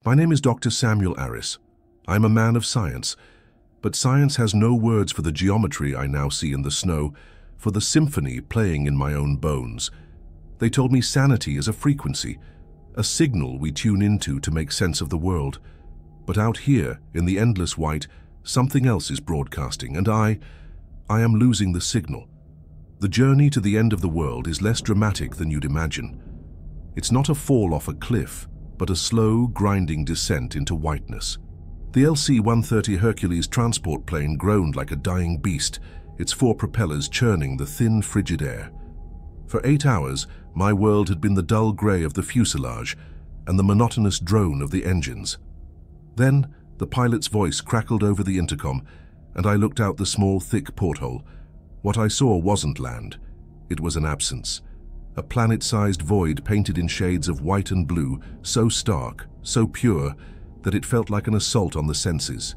My name is Dr. Samuel Aris. I am a man of science, but science has no words for the geometry I now see in the snow, for the symphony playing in my own bones. They told me sanity is a frequency, a signal we tune into to make sense of the world. But out here, in the endless white, something else is broadcasting, and I am losing the signal. The journey to the end of the world is less dramatic than you'd imagine. It's not a fall off a cliff, but a slow, grinding descent into whiteness. The LC-130 Hercules transport plane groaned like a dying beast, its 4 propellers churning the thin, frigid air. For 8 hours, my world had been the dull grey of the fuselage and the monotonous drone of the engines. Then, the pilot's voice crackled over the intercom, and I looked out the small, thick porthole. What I saw wasn't land. It was an absence. A planet-sized void painted in shades of white and blue, so stark, so pure, that it felt like an assault on the senses.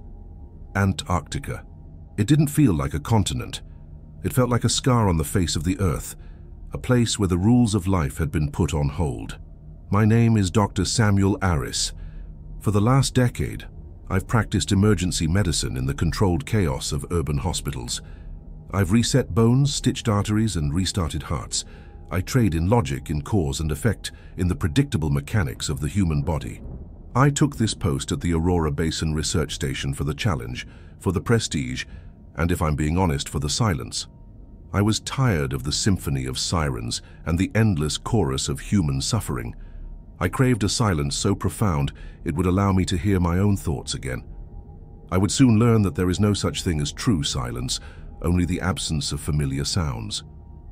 Antarctica. It didn't feel like a continent. It felt like a scar on the face of the Earth, a place where the rules of life had been put on hold. My name is Dr. Samuel Aris. For the last decade, I've practiced emergency medicine in the controlled chaos of urban hospitals. I've reset bones, stitched arteries, and restarted hearts. I trade in logic, in cause and effect, in the predictable mechanics of the human body. I took this post at the Aurora Basin Research Station for the challenge, for the prestige, and if I'm being honest, for the silence. I was tired of the symphony of sirens and the endless chorus of human suffering. I craved a silence so profound it would allow me to hear my own thoughts again. I would soon learn that there is no such thing as true silence, only the absence of familiar sounds.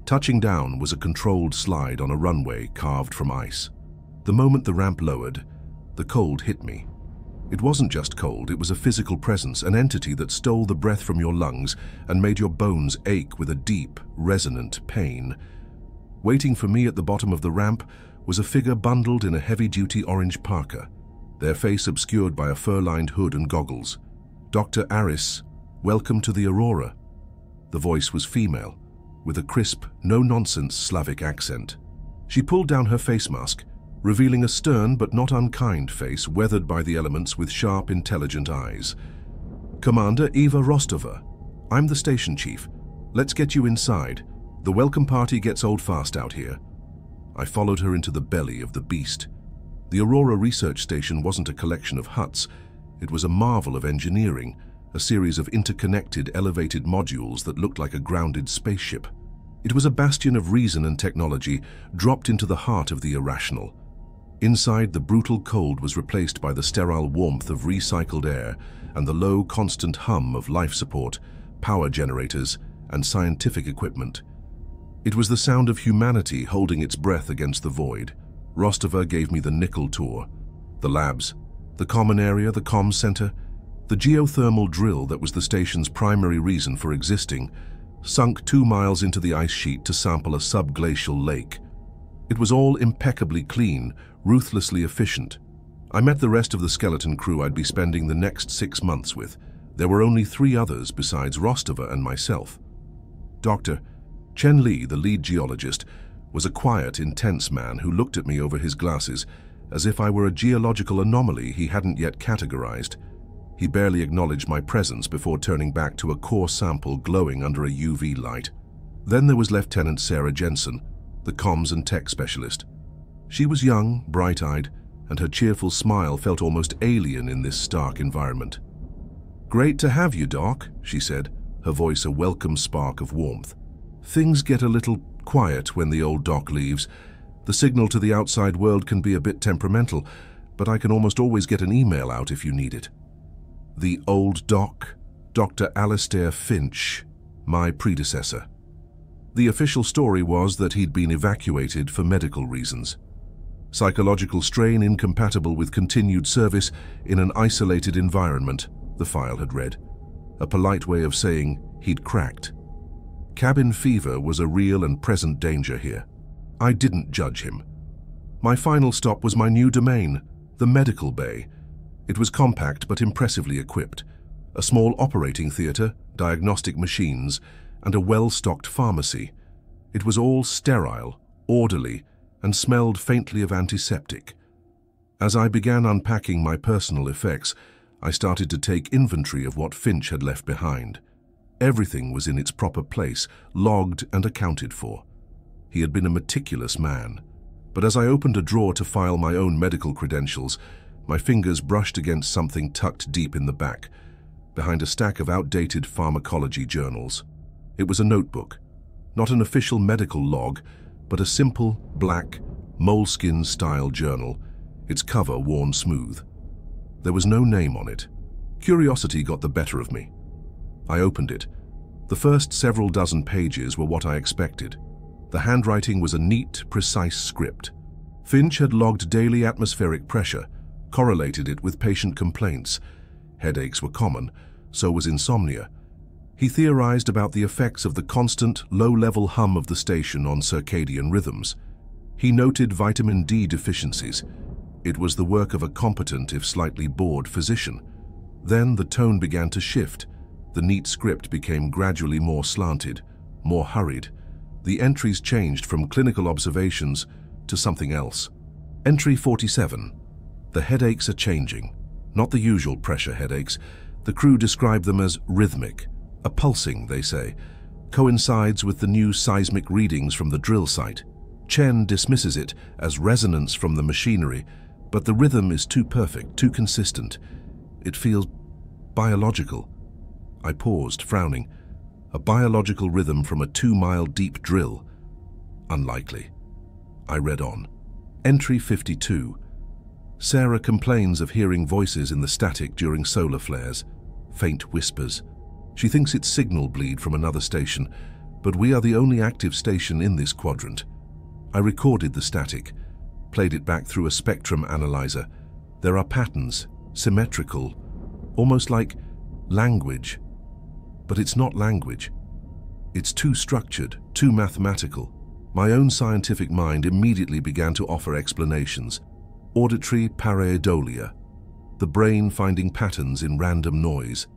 Touching down was a controlled slide on a runway carved from ice. The moment the ramp lowered, the cold hit me. It wasn't just cold, it was a physical presence, an entity that stole the breath from your lungs and made your bones ache with a deep, resonant pain. Waiting for me at the bottom of the ramp was a figure bundled in a heavy-duty orange parka, their face obscured by a fur-lined hood and goggles. "Dr. Aris, welcome to the Aurora." The voice was female, with a crisp, no-nonsense Slavic accent. She pulled down her face mask, revealing a stern but not unkind face weathered by the elements with sharp, intelligent eyes. "Commander Eva Rostova, I'm the station chief. Let's get you inside. The welcome party gets old fast out here." I followed her into the belly of the beast. The Aurora Research Station wasn't a collection of huts. It was a marvel of engineering, a series of interconnected, elevated modules that looked like a grounded spaceship. It was a bastion of reason and technology, dropped into the heart of the irrational. Inside, the brutal cold was replaced by the sterile warmth of recycled air and the low, constant hum of life support, power generators, and scientific equipment. It was the sound of humanity holding its breath against the void. Rostova gave me the nickel tour. The labs, the common area, the comms center, the geothermal drill that was the station's primary reason for existing, sunk 2 miles into the ice sheet to sample a subglacial lake. It was all impeccably clean, ruthlessly efficient. I met the rest of the skeleton crew I'd be spending the next 6 months with. There were only 3 others besides Rostova and myself. Dr. Chen Li, the lead geologist, was a quiet, intense man who looked at me over his glasses as if I were a geological anomaly he hadn't yet categorized. He barely acknowledged my presence before turning back to a core sample glowing under a UV light. Then there was Lieutenant Sarah Jensen, the comms and tech specialist. She was young, bright-eyed, and her cheerful smile felt almost alien in this stark environment. "Great to have you, Doc," she said, her voice a welcome spark of warmth. "Things get a little quiet when the old Doc leaves. The signal to the outside world can be a bit temperamental, but I can almost always get an email out if you need it." The old Doc, Dr. Alastair Finch, my predecessor. The official story was that he'd been evacuated for medical reasons. Psychological strain incompatible with continued service in an isolated environment, the file had read. A polite way of saying he'd cracked. Cabin fever was a real and present danger here. I didn't judge him. My final stop was my new domain, the medical bay. It was compact but impressively equipped. A small operating theater, diagnostic machines, and a well-stocked pharmacy. It was all sterile, orderly, and smelled faintly of antiseptic. As I began unpacking my personal effects, I started to take inventory of what Finch had left behind. Everything was in its proper place, logged and accounted for. He had been a meticulous man. But as I opened a drawer to file my own medical credentials, my fingers brushed against something tucked deep in the back, behind a stack of outdated pharmacology journals. It was a notebook, not an official medical log, but a simple, black, moleskin-style journal, its cover worn smooth. There was no name on it. Curiosity got the better of me. I opened it. The first several dozen pages were what I expected. The handwriting was a neat, precise script. Finch had logged daily atmospheric pressure, correlated it with patient complaints. Headaches were common, so was insomnia. He theorized about the effects of the constant, low-level hum of the station on circadian rhythms. He noted vitamin D deficiencies. It was the work of a competent, if slightly bored, physician. Then the tone began to shift. The neat script became gradually more slanted, more hurried. The entries changed from clinical observations to something else. Entry 47. The headaches are changing. Not the usual pressure headaches. The crew describe them as rhythmic. A pulsing, they say, coincides with the new seismic readings from the drill site. Chen dismisses it as resonance from the machinery, but the rhythm is too perfect, too consistent. It feels biological. I paused, frowning. A biological rhythm from a 2-mile deep drill. Unlikely. I read on. Entry 52. Sarah complains of hearing voices in the static during solar flares. Faint whispers. She thinks it's signal bleed from another station, but we are the only active station in this quadrant. I recorded the static, played it back through a spectrum analyzer. There are patterns, symmetrical, almost like language. But it's not language. It's too structured, too mathematical. My own scientific mind immediately began to offer explanations. Auditory pareidolia, the brain finding patterns in random noise.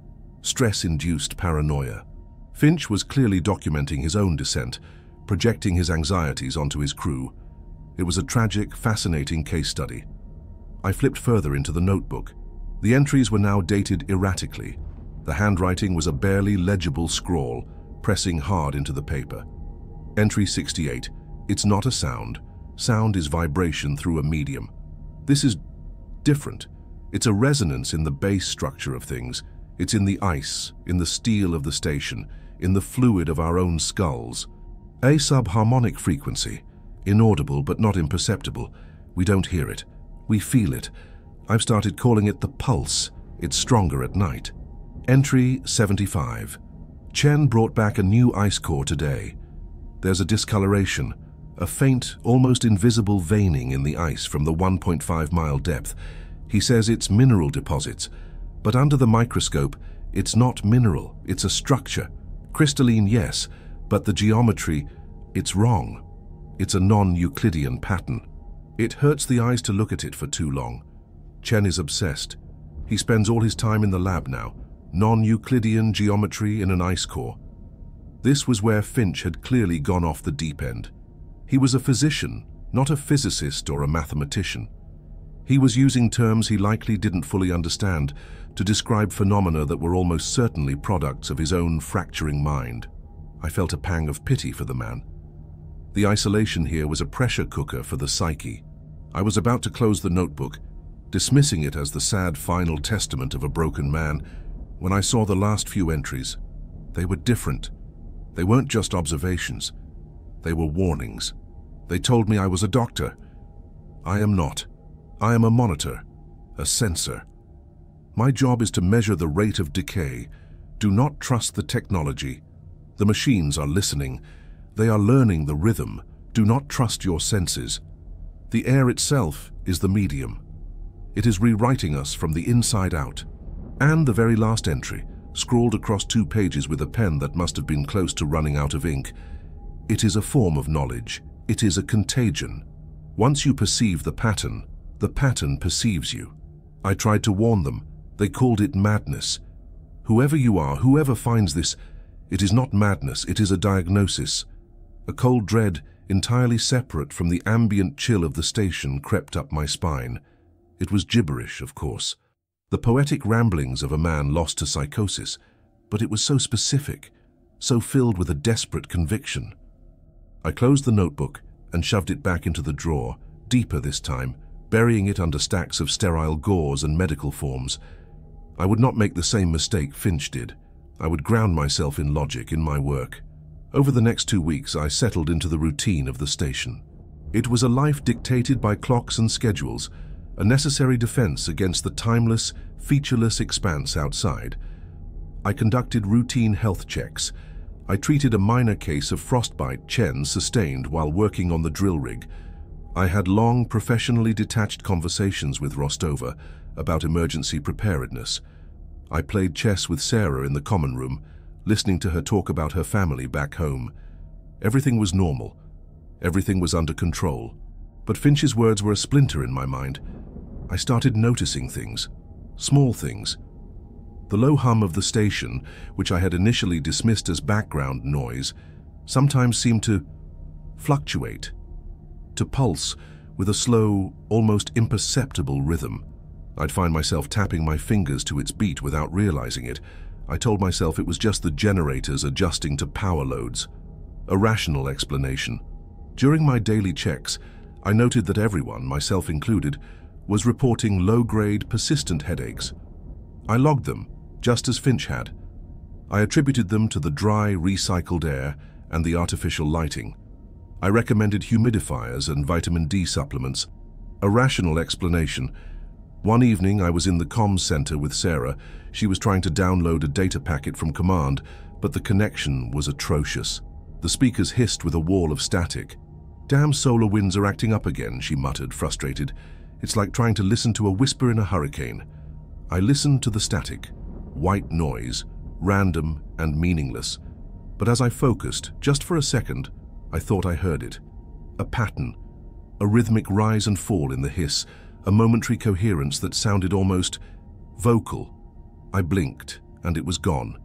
Stress-induced paranoia. Finch was clearly documenting his own descent, projecting his anxieties onto his crew. It was a tragic, fascinating case study. I flipped further into the notebook. The entries were now dated erratically. The handwriting was a barely legible scrawl, pressing hard into the paper. Entry 68. It's not a sound. Sound is vibration through a medium. This is different. It's a resonance in the base structure of things. It's in the ice, in the steel of the station, in the fluid of our own skulls. A subharmonic frequency, inaudible but not imperceptible. We don't hear it. We feel it. I've started calling it the pulse. It's stronger at night. Entry 75. Chen brought back a new ice core today. There's a discoloration, a faint, almost invisible veining in the ice from the 1.5-mile depth. He says it's mineral deposits, but under the microscope, it's not mineral, it's a structure. Crystalline, yes, but the geometry, it's wrong. It's a non-Euclidean pattern. It hurts the eyes to look at it for too long. Chen is obsessed. He spends all his time in the lab now. Non-Euclidean geometry in an ice core. This was where Finch had clearly gone off the deep end. He was a physician, not a physicist or a mathematician. He was using terms he likely didn't fully understand to describe phenomena that were almost certainly products of his own fracturing mind. I felt a pang of pity for the man. The isolation here was a pressure cooker for the psyche. I was about to close the notebook, dismissing it as the sad final testament of a broken man, when I saw the last few entries. They were different. They weren't just observations. They were warnings. They told me I was a doctor. I am not. I am a monitor, a sensor. My job is to measure the rate of decay. Do not trust the technology. The machines are listening. They are learning the rhythm. Do not trust your senses. The air itself is the medium. It is rewriting us from the inside out. And the very last entry, scrawled across 2 pages with a pen that must have been close to running out of ink. It is a form of knowledge. It is a contagion. Once you perceive the pattern perceives you. I tried to warn them. They called it madness. Whoever you are, whoever finds this, it is not madness, it is a diagnosis. A cold dread, entirely separate from the ambient chill of the station, crept up my spine. It was gibberish, of course. The poetic ramblings of a man lost to psychosis, but it was so specific, so filled with a desperate conviction. I closed the notebook and shoved it back into the drawer, deeper this time, burying it under stacks of sterile gauze and medical forms. I would not make the same mistake Finch did. I would ground myself in logic in my work. Over the next 2 weeks, I settled into the routine of the station. It was a life dictated by clocks and schedules, a necessary defense against the timeless, featureless expanse outside. I conducted routine health checks. I treated a minor case of frostbite Chen sustained while working on the drill rig. I had long, professionally detached conversations with Rostova about emergency preparedness. I played chess with Sarah in the common room, listening to her talk about her family back home. Everything was normal. Everything was under control. But Finch's words were a splinter in my mind. I started noticing things, small things. The low hum of the station, which I had initially dismissed as background noise, sometimes seemed to fluctuate, to pulse with a slow, almost imperceptible rhythm. I'd find myself tapping my fingers to its beat without realizing it. I told myself it was just the generators adjusting to power loads. A rational explanation. During my daily checks, I noted that everyone, myself included, was reporting low-grade, persistent headaches. I logged them, just as Finch had. I attributed them to the dry, recycled air and the artificial lighting. I recommended humidifiers and vitamin D supplements. A rational explanation. One evening, I was in the comms center with Sarah. She was trying to download a data packet from command, but the connection was atrocious. The speakers hissed with a wall of static. "Damn solar winds are acting up again," she muttered, frustrated. "It's like trying to listen to a whisper in a hurricane." I listened to the static. White noise, random and meaningless. But as I focused, just for a second, I thought I heard it. A pattern, a rhythmic rise and fall in the hiss, a momentary coherence that sounded almost vocal. I blinked, and it was gone.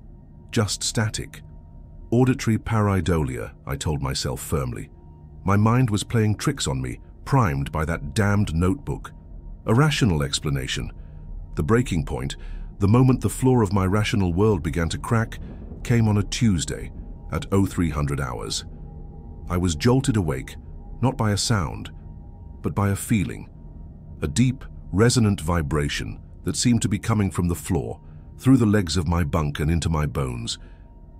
Just static. Auditory pareidolia, I told myself firmly. My mind was playing tricks on me, primed by that damned notebook. A rational explanation. The breaking point, the moment the floor of my rational world began to crack, came on a Tuesday at 0300 hours. I was jolted awake, not by a sound, but by a feeling. A deep, resonant vibration that seemed to be coming from the floor, through the legs of my bunk and into my bones.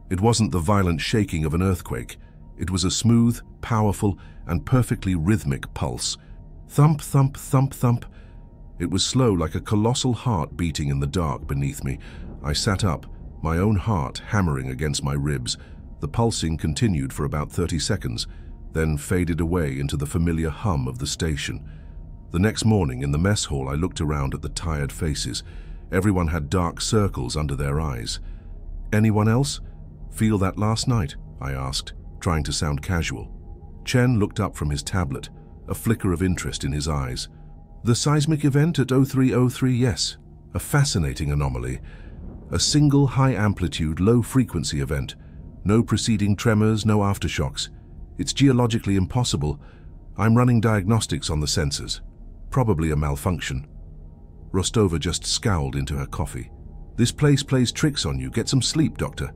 It wasn't the violent shaking of an earthquake. It was a smooth, powerful, and perfectly rhythmic pulse. Thump, thump, thump, thump. It was slow, like a colossal heart beating in the dark beneath me. I sat up, my own heart hammering against my ribs. The pulsing continued for about 30 seconds, then faded away into the familiar hum of the station. The next morning in the mess hall, I looked around at the tired faces. Everyone had dark circles under their eyes. "Anyone else feel that last night?" I asked, trying to sound casual. Chen looked up from his tablet, a flicker of interest in his eyes. "The seismic event at 0303, yes. A fascinating anomaly. A single high-amplitude, low-frequency event. No preceding tremors, no aftershocks. It's geologically impossible. I'm running diagnostics on the sensors. Probably a malfunction." Rostova just scowled into her coffee. "This place plays tricks on you. Get some sleep, Doctor."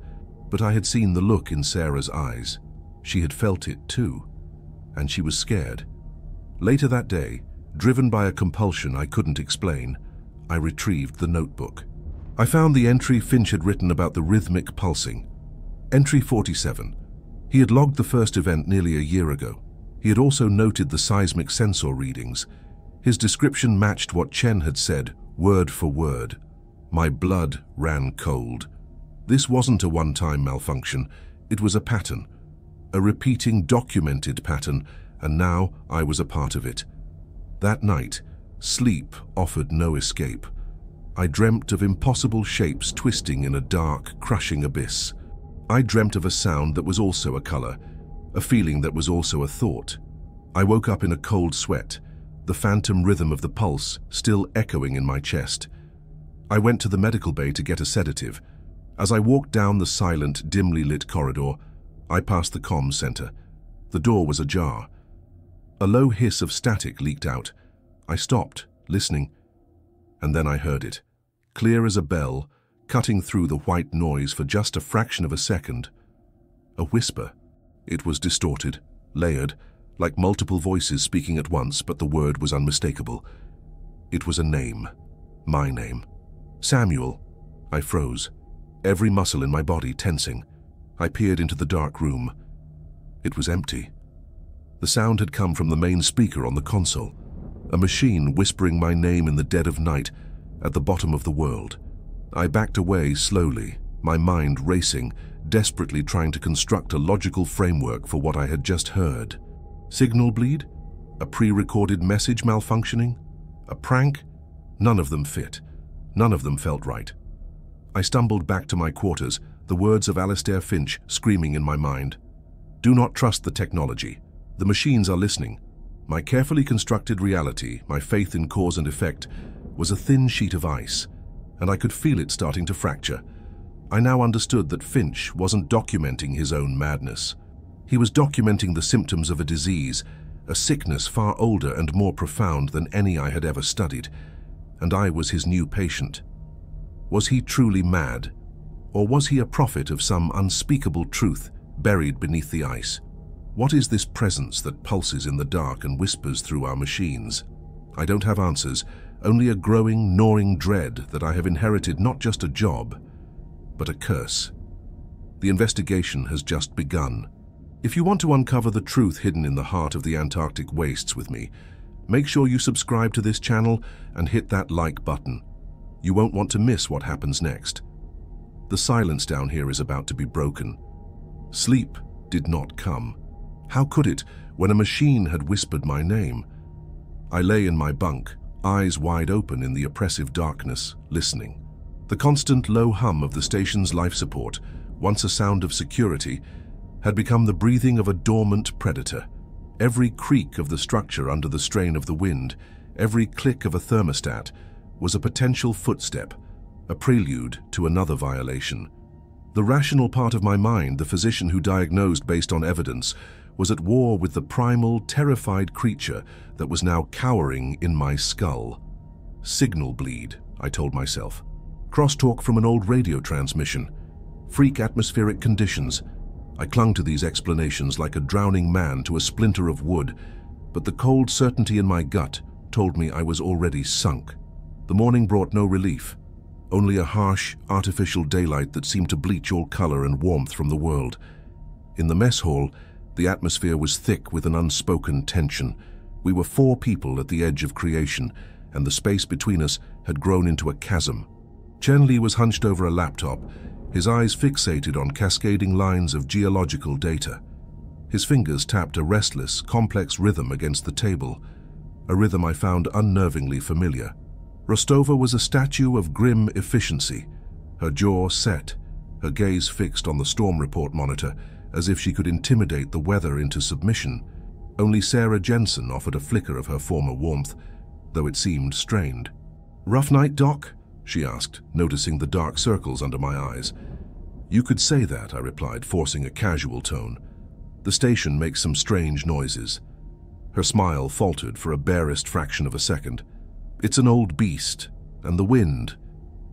But I had seen the look in Sarah's eyes. She had felt it too, and she was scared. Later that day, driven by a compulsion I couldn't explain, I retrieved the notebook. I found the entry Finch had written about the rhythmic pulsing. Entry 47. He had logged the first event nearly a year ago. He had also noted the seismic sensor readings. His description matched what Chen had said, word for word. My blood ran cold. This wasn't a one-time malfunction. It was a pattern. A repeating, documented pattern, and now I was a part of it. That night, sleep offered no escape. I dreamt of impossible shapes twisting in a dark, crushing abyss. I dreamt of a sound that was also a color, a feeling that was also a thought. I woke up in a cold sweat, the phantom rhythm of the pulse still echoing in my chest. I went to the medical bay to get a sedative. As I walked down the silent, dimly lit corridor, I passed the comms center. The door was ajar. A low hiss of static leaked out. I stopped, listening. And then I heard it, clear as a bell, cutting through the white noise for just a fraction of a second. A whisper. It was distorted, layered, like multiple voices speaking at once, but the word was unmistakable. It was a name. My name. Samuel. I froze, every muscle in my body tensing. I peered into the dark room. It was empty. The sound had come from the main speaker on the console, a machine whispering my name in the dead of night, at the bottom of the world. I backed away slowly, my mind racing, desperately trying to construct a logical framework for what I had just heard. Signal bleed? A pre-recorded message malfunctioning? A prank? None of them fit. None of them felt right. I stumbled back to my quarters, the words of Alistair Finch screaming in my mind. Do not trust the technology. The machines are listening. My carefully constructed reality, my faith in cause and effect, was a thin sheet of ice, and I could feel it starting to fracture. I now understood that Finch wasn't documenting his own madness. He was documenting the symptoms of a disease, a sickness far older and more profound than any I had ever studied, and I was his new patient. Was he truly mad, or was he a prophet of some unspeakable truth buried beneath the ice? What is this presence that pulses in the dark and whispers through our machines? I don't have answers, only a growing, gnawing dread that I have inherited not just a job, but a curse. The investigation has just begun. If you want to uncover the truth hidden in the heart of the Antarctic wastes with me, make sure you subscribe to this channel and hit that like button. You won't want to miss what happens next. The silence down here is about to be broken. Sleep did not come. How could it, when a machine had whispered my name? I lay in my bunk, eyes wide open in the oppressive darkness, listening. The constant low hum of the station's life support, once a sound of security, had become the breathing of a dormant predator. Every creak of the structure under the strain of the wind, every click of a thermostat, was a potential footstep, a prelude to another violation. The rational part of my mind, the physician who diagnosed based on evidence, was at war with the primal, terrified creature that was now cowering in my skull. Signal bleed, I told myself. Crosstalk from an old radio transmission. Freak atmospheric conditions. I clung to these explanations like a drowning man to a splinter of wood, but the cold certainty in my gut told me I was already sunk. The morning brought no relief, only a harsh, artificial daylight that seemed to bleach all color and warmth from the world. In the mess hall, the atmosphere was thick with an unspoken tension. We were 4 people at the edge of creation, and the space between us had grown into a chasm. Chen-Li was hunched over a laptop, his eyes fixated on cascading lines of geological data. His fingers tapped a restless, complex rhythm against the table, a rhythm I found unnervingly familiar. Rostova was a statue of grim efficiency, her jaw set, her gaze fixed on the storm report monitor, as if she could intimidate the weather into submission. Only Sarah Jensen offered a flicker of her former warmth, though it seemed strained. "Rough night, Doc?" she asked, noticing the dark circles under my eyes. "You could say that," I replied, forcing a casual tone. "The station makes some strange noises." Her smile faltered for a barest fraction of a second. "It's an old beast, and the wind.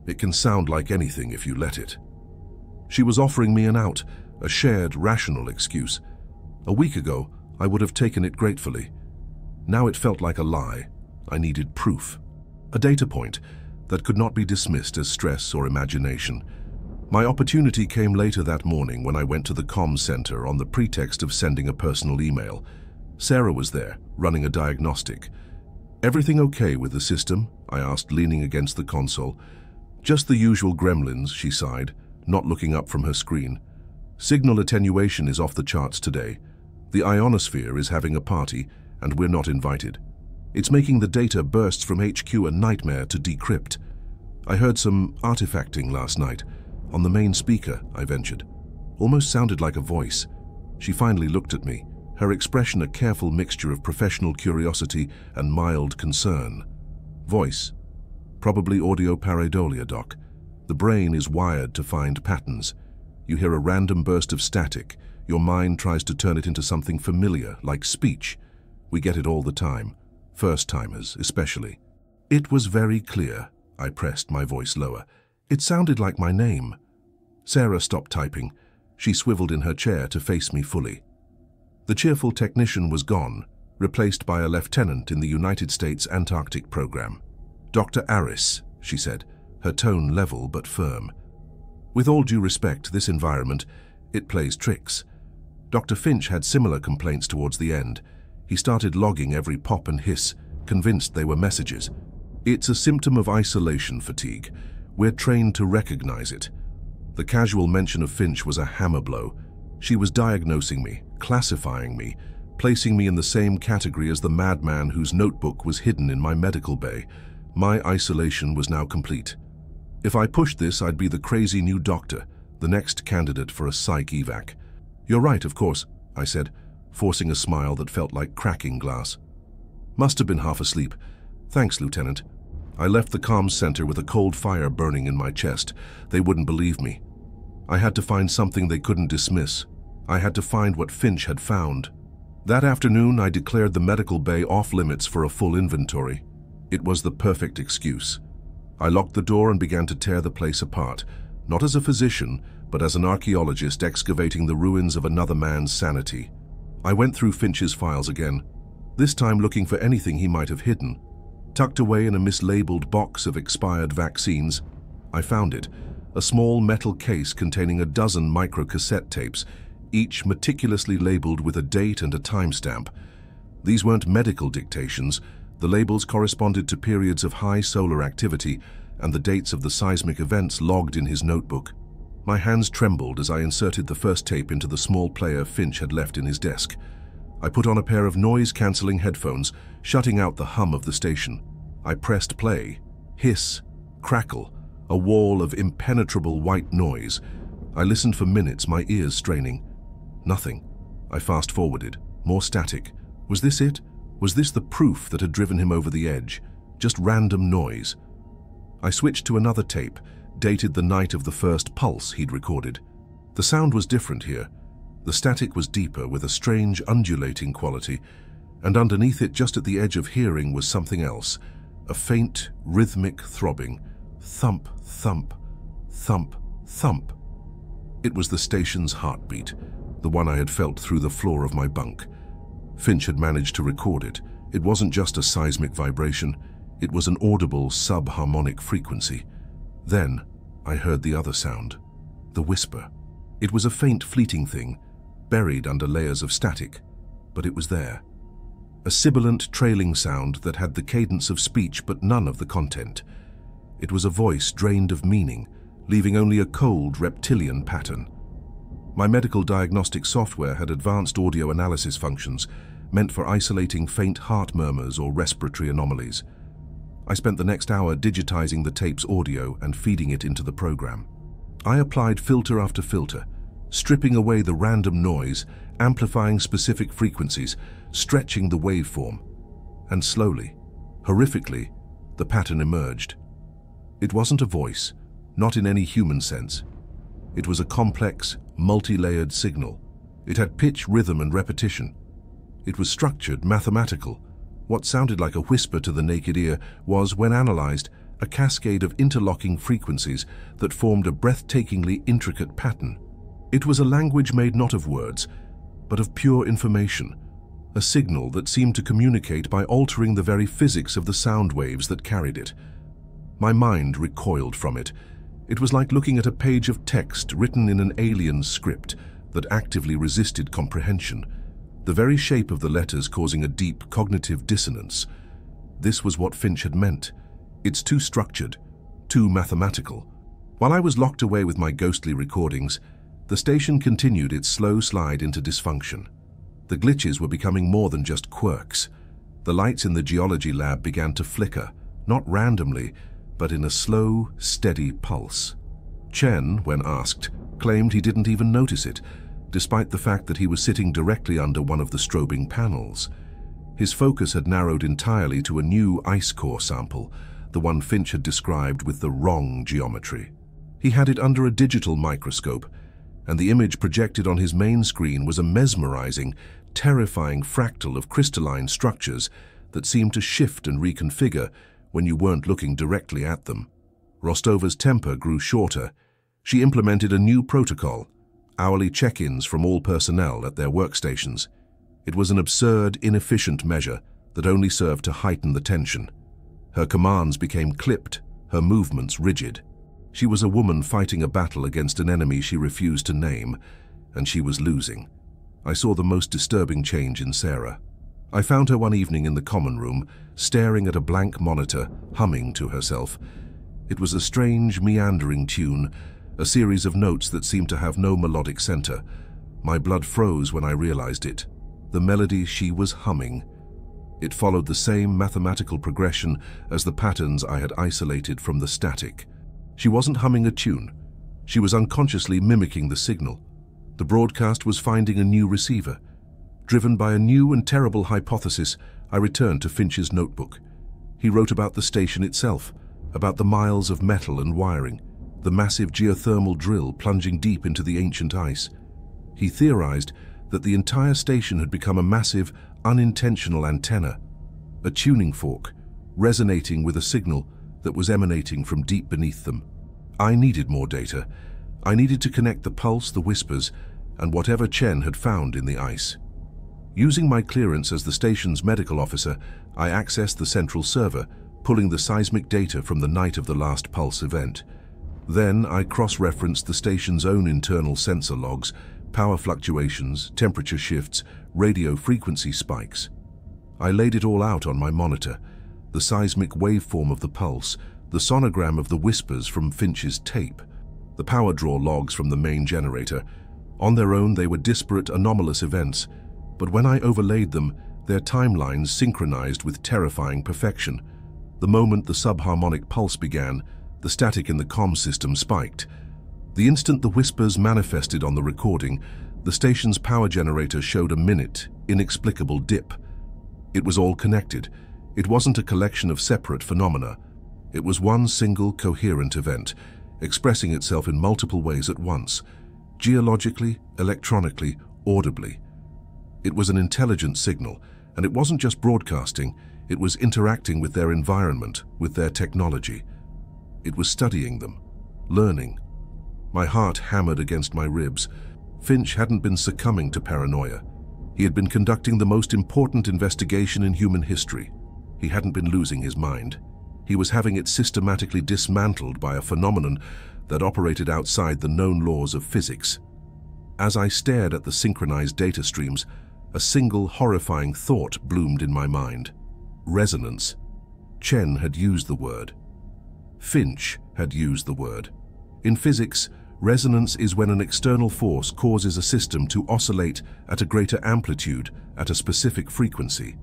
It can sound like anything if you let it." She was offering me an out, a shared, rational excuse. A week ago, I would have taken it gratefully. Now it felt like a lie. I needed proof. A data point that could not be dismissed as stress or imagination. My opportunity came later that morning when I went to the comms center on the pretext of sending a personal email. Sarah was there, running a diagnostic. "Everything okay with the system?" I asked, leaning against the console. "Just the usual gremlins," she sighed, not looking up from her screen. "Signal attenuation is off the charts today. The ionosphere is having a party, and we're not invited. It's making the data bursts from HQ a nightmare to decrypt. I heard some artifacting last night. On the main speaker," I ventured. Almost sounded like a voice. She finally looked at me, her expression a careful mixture of professional curiosity and mild concern. "Voice. Probably audio pareidolia, Doc. The brain is wired to find patterns. You hear a random burst of static. Your mind tries to turn it into something familiar, like speech. We get it all the time. First-timers, especially." It was very clear. I pressed, my voice lower. It sounded like my name. Sarah stopped typing. She swiveled in her chair to face me fully. The cheerful technician was gone, replaced by a lieutenant in the United States Antarctic program. Dr. Aris, she said, her tone level but firm. With all due respect, this environment, it plays tricks. Dr. Finch had similar complaints towards the end. He started logging every pop and hiss, convinced they were messages. It's a symptom of isolation fatigue. We're trained to recognize it. The casual mention of Finch was a hammer blow. She was diagnosing me, classifying me, placing me in the same category as the madman whose notebook was hidden in my medical bay. My isolation was now complete. If I pushed this, I'd be the crazy new doctor, the next candidate for a psych evac. You're right, of course, I said, forcing a smile that felt like cracking glass. Must have been half asleep. Thanks, Lieutenant. I left the comms center with a cold fire burning in my chest. They wouldn't believe me. I had to find something they couldn't dismiss. I had to find what Finch had found. That afternoon, I declared the medical bay off limits for a full inventory. It was the perfect excuse. I locked the door and began to tear the place apart, not as a physician, but as an archaeologist excavating the ruins of another man's sanity. I went through Finch's files again, this time looking for anything he might have hidden. Tucked away in a mislabeled box of expired vaccines, I found it, a small metal case containing a dozen microcassette tapes, each meticulously labeled with a date and a timestamp. These weren't medical dictations. The labels corresponded to periods of high solar activity and the dates of the seismic events logged in his notebook. My hands trembled as I inserted the first tape into the small player Finch had left in his desk. I put on a pair of noise-canceling headphones, shutting out the hum of the station. I pressed play. Hiss, crackle, a wall of impenetrable white noise. I listened for minutes, my ears straining. Nothing. I fast-forwarded. More static. Was this it? Was this the proof that had driven him over the edge? Just random noise. I switched to another tape, dated the night of the first pulse he'd recorded. The sound was different here. The static was deeper, with a strange undulating quality, and underneath it, just at the edge of hearing, was something else. A faint, rhythmic throbbing. Thump, thump, thump, thump. It was the station's heartbeat, the one I had felt through the floor of my bunk. Finch had managed to record it. It wasn't just a seismic vibration, it was an audible sub-harmonic frequency. Then I heard the other sound, the whisper. It was a faint, fleeting thing, buried under layers of static, but it was there. A sibilant, trailing sound that had the cadence of speech but none of the content. It was a voice drained of meaning, leaving only a cold, reptilian pattern. My medical diagnostic software had advanced audio analysis functions, meant for isolating faint heart murmurs or respiratory anomalies. I spent the next hour digitizing the tape's audio and feeding it into the program. I applied filter after filter, stripping away the random noise, amplifying specific frequencies, stretching the waveform. And slowly, horrifically, the pattern emerged. It wasn't a voice, not in any human sense. It was a complex, multi-layered signal. It had pitch, rhythm, and repetition. It was structured, mathematical. What sounded like a whisper to the naked ear was, when analyzed, a cascade of interlocking frequencies that formed a breathtakingly intricate pattern. It was a language made not of words, but of pure information, a signal that seemed to communicate by altering the very physics of the sound waves that carried it. My mind recoiled from it. It was like looking at a page of text written in an alien script that actively resisted comprehension, the very shape of the letters causing a deep cognitive dissonance. This was what Finch had meant. It's too structured, too mathematical. While I was locked away with my ghostly recordings, the station continued its slow slide into dysfunction. The glitches were becoming more than just quirks. The lights in the geology lab began to flicker, not randomly, but in a slow, steady pulse. Chen, when asked, claimed he didn't even notice it, despite the fact that he was sitting directly under one of the strobing panels. His focus had narrowed entirely to a new ice core sample, the one Finch had described with the wrong geometry. He had it under a digital microscope, and the image projected on his main screen was a mesmerizing, terrifying fractal of crystalline structures that seemed to shift and reconfigure when you weren't looking directly at them. Rostova's temper grew shorter. She implemented a new protocol, hourly check-ins from all personnel at their workstations. It was an absurd, inefficient measure that only served to heighten the tension. Her commands became clipped, her movements rigid. She was a woman fighting a battle against an enemy she refused to name, and she was losing. I saw the most disturbing change in Sarah. I found her one evening in the common room, staring at a blank monitor, humming to herself. It was a strange, meandering tune, a series of notes that seemed to have no melodic center. My blood froze when I realized it. The melody she was humming. It followed the same mathematical progression as the patterns I had isolated from the static. She wasn't humming a tune. She was unconsciously mimicking the signal. The broadcast was finding a new receiver. Driven by a new and terrible hypothesis, I returned to Finch's notebook. He wrote about the station itself, about the miles of metal and wiring, the massive geothermal drill plunging deep into the ancient ice. He theorized that the entire station had become a massive, unintentional antenna, a tuning fork, resonating with a signal that was emanating from deep beneath them. I needed more data. I needed to connect the pulse, the whispers, and whatever Chen had found in the ice. Using my clearance as the station's medical officer, I accessed the central server, pulling the seismic data from the night of the last pulse event. Then I cross-referenced the station's own internal sensor logs, power fluctuations, temperature shifts, radio frequency spikes. I laid it all out on my monitor, the seismic waveform of the pulse, the sonogram of the whispers from Finch's tape, the power draw logs from the main generator. On their own, they were disparate, anomalous events, but when I overlaid them, their timelines synchronized with terrifying perfection. The moment the subharmonic pulse began, the static in the comm system spiked. The instant the whispers manifested on the recording, the station's power generator showed a minute, inexplicable dip. It was all connected. It wasn't a collection of separate phenomena. It was one single coherent event, expressing itself in multiple ways at once, geologically, electronically, audibly. It was an intelligent signal, and it wasn't just broadcasting, it was interacting with their environment, with their technology. It was studying them, learning. My heart hammered against my ribs. Finch hadn't been succumbing to paranoia. He had been conducting the most important investigation in human history. He hadn't been losing his mind. He was having it systematically dismantled by a phenomenon that operated outside the known laws of physics. As I stared at the synchronized data streams, a single horrifying thought bloomed in my mind. Resonance. Chen had used the word. Finch had used the word. In physics, resonance is when an external force causes a system to oscillate at a greater amplitude at a specific frequency.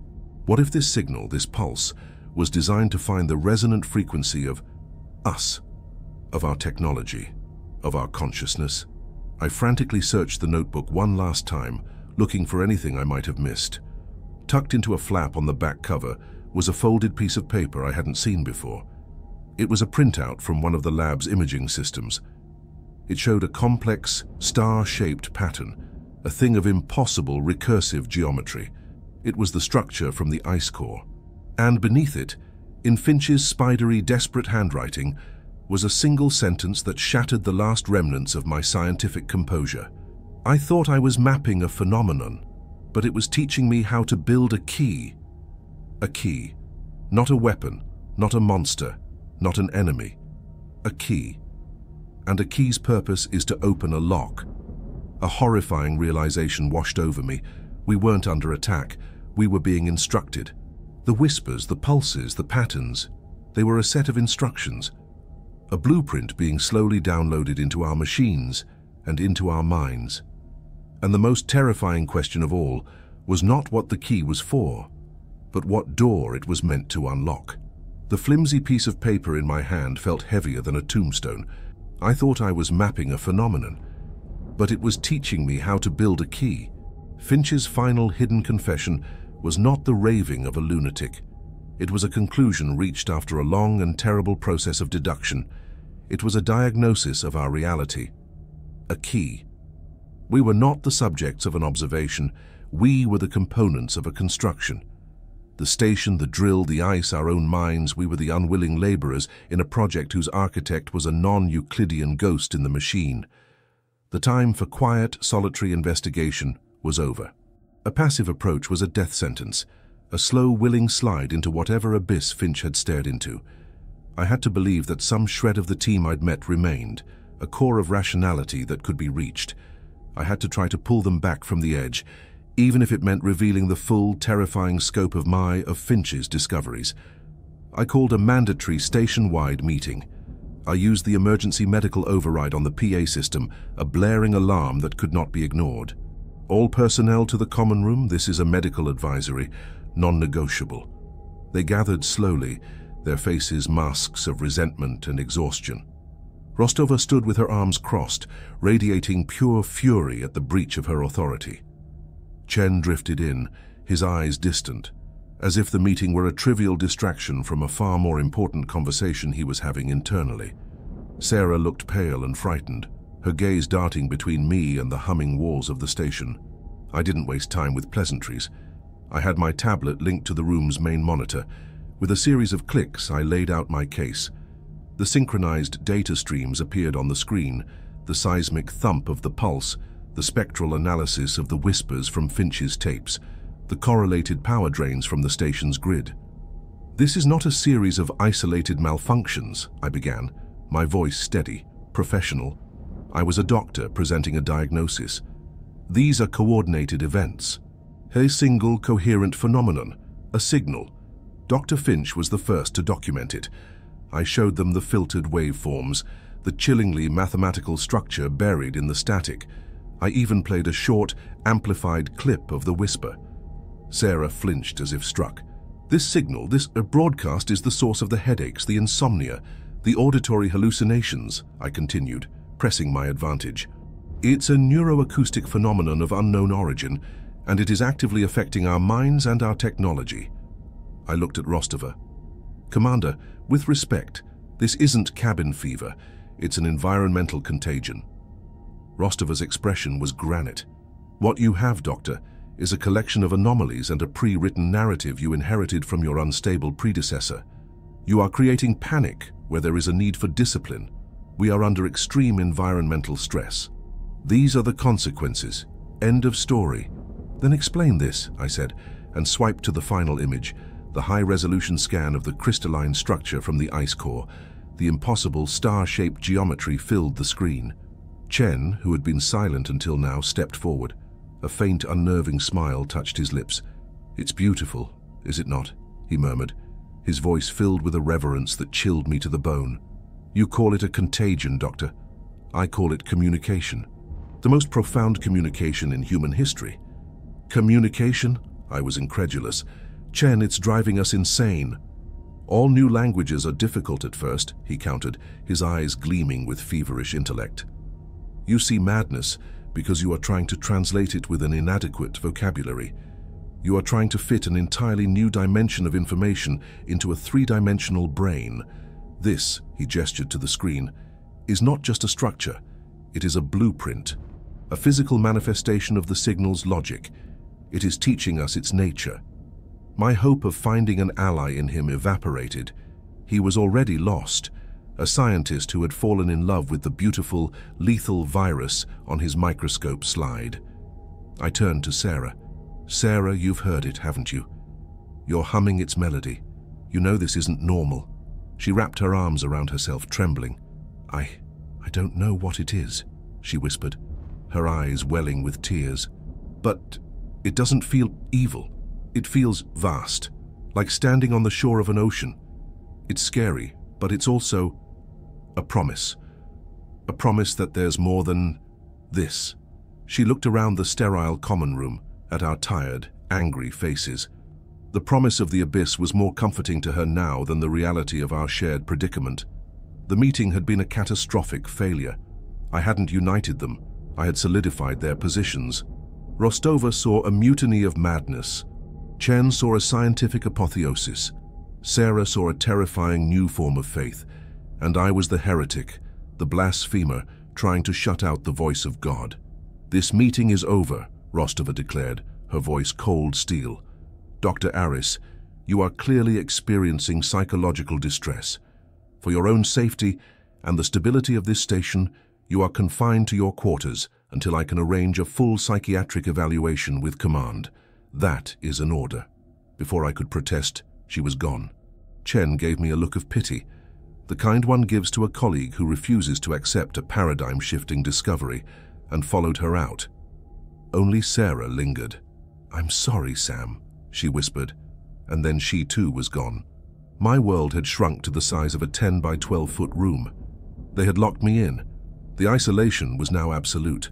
What if this signal, this pulse, was designed to find the resonant frequency of us, of our technology, of our consciousness? I frantically searched the notebook one last time, looking for anything I might have missed. Tucked into a flap on the back cover was a folded piece of paper I hadn't seen before. It was a printout from one of the lab's imaging systems. It showed a complex, star-shaped pattern, a thing of impossible recursive geometry. It was the structure from the ice core. And beneath it, in Finch's spidery, desperate handwriting, was a single sentence that shattered the last remnants of my scientific composure. I thought I was mapping a phenomenon, but it was teaching me how to build a key. A key. Not a weapon, not a monster, not an enemy. A key. And a key's purpose is to open a lock. A horrifying realization washed over me. We weren't under attack. We were being instructed. The whispers, the pulses, the patterns, they were a set of instructions. A blueprint being slowly downloaded into our machines and into our minds. And the most terrifying question of all was not what the key was for, but what door it was meant to unlock. The flimsy piece of paper in my hand felt heavier than a tombstone. I thought I was mapping a phenomenon, but it was teaching me how to build a key. Finch's final hidden confession was not the raving of a lunatic. It was a conclusion reached after a long and terrible process of deduction. It was a diagnosis of our reality. A key. We were not the subjects of an observation. We were the components of a construction. The station, the drill, the ice, our own minds, we were the unwilling laborers in a project whose architect was a non-Euclidean ghost in the machine. The time for quiet, solitary investigation was over. A passive approach was a death sentence, a slow, willing slide into whatever abyss Finch had stared into. I had to believe that some shred of the team I'd met remained, a core of rationality that could be reached. I had to try to pull them back from the edge, even if it meant revealing the full, terrifying scope of Finch's discoveries. I called a mandatory station-wide meeting. I used the emergency medical override on the PA system, a blaring alarm that could not be ignored. All personnel to the common room, this is a medical advisory, non-negotiable. They gathered slowly, their faces masks of resentment and exhaustion. Rostova stood with her arms crossed, radiating pure fury at the breach of her authority. Chen drifted in, his eyes distant, as if the meeting were a trivial distraction from a far more important conversation he was having internally. Sarah looked pale and frightened, her gaze darting between me and the humming walls of the station. I didn't waste time with pleasantries. I had my tablet linked to the room's main monitor. With a series of clicks, I laid out my case. The synchronized data streams appeared on the screen, the seismic thump of the pulse, the spectral analysis of the whispers from Finch's tapes, the correlated power drains from the station's grid. "This is not a series of isolated malfunctions," I began, my voice steady, professional. I was a doctor presenting a diagnosis. "These are coordinated events. A single coherent phenomenon, a signal. Dr. Finch was the first to document it. I showed them the filtered waveforms, the chillingly mathematical structure buried in the static. I even played a short, amplified clip of the whisper. Sarah flinched as if struck. "This signal, this broadcast is the source of the headaches, the insomnia, the auditory hallucinations," I continued, pressing my advantage. "It's a neuroacoustic phenomenon of unknown origin, and it is actively affecting our minds and our technology." I looked at Rostova. "Commander, with respect, this isn't cabin fever. It's an environmental contagion." Rostova's expression was granite. "What you have, Doctor, is a collection of anomalies and a pre-written narrative you inherited from your unstable predecessor. You are creating panic where there is a need for discipline. We are under extreme environmental stress. These are the consequences. End of story." "Then explain this," I said, and swiped to the final image, the high-resolution scan of the crystalline structure from the ice core. The impossible star-shaped geometry filled the screen. Chen, who had been silent until now, stepped forward. A faint, unnerving smile touched his lips. "It's beautiful, is it not?" he murmured, his voice filled with a reverence that chilled me to the bone. "You call it a contagion, Doctor. I call it communication. The most profound communication in human history." "Communication?" I was incredulous. "Chen, it's driving us insane." "All new languages are difficult at first," he countered, his eyes gleaming with feverish intellect. "You see madness because you are trying to translate it with an inadequate vocabulary. You are trying to fit an entirely new dimension of information into a three-dimensional brain. This," he gestured to the screen, "is not just a structure. It is a blueprint, a physical manifestation of the signal's logic. It is teaching us its nature." My hope of finding an ally in him evaporated. He was already lost, a scientist who had fallen in love with the beautiful, lethal virus on his microscope slide. I turned to Sarah. "Sarah, you've heard it, haven't you? You're humming its melody. You know this isn't normal." She wrapped her arms around herself, trembling. I don't know what it is," she whispered, her eyes welling with tears. "But it doesn't feel evil. It feels vast, like standing on the shore of an ocean. It's scary, but it's also a promise. A promise that there's more than this." She looked around the sterile common room, at our tired, angry faces. The promise of the abyss was more comforting to her now than the reality of our shared predicament. The meeting had been a catastrophic failure. I hadn't united them. I had solidified their positions. Rostova saw a mutiny of madness. Chen saw a scientific apotheosis. Sarah saw a terrifying new form of faith. And I was the heretic, the blasphemer, trying to shut out the voice of God. "This meeting is over," Rostova declared, her voice cold steel. "Dr. Aris, You are clearly experiencing psychological distress. For your own safety and the stability of this station, you are confined to your quarters until I can arrange a full psychiatric evaluation with command. That is an order." Before I could protest, she was gone. Chen gave me a look of pity, the kind one gives to a colleague who refuses to accept a paradigm-shifting discovery, and followed her out. Only Sarah lingered. "I'm sorry, Sam," she whispered, and then she too was gone. My world had shrunk to the size of a 10 by 12-foot room. They had locked me in. The isolation was now absolute.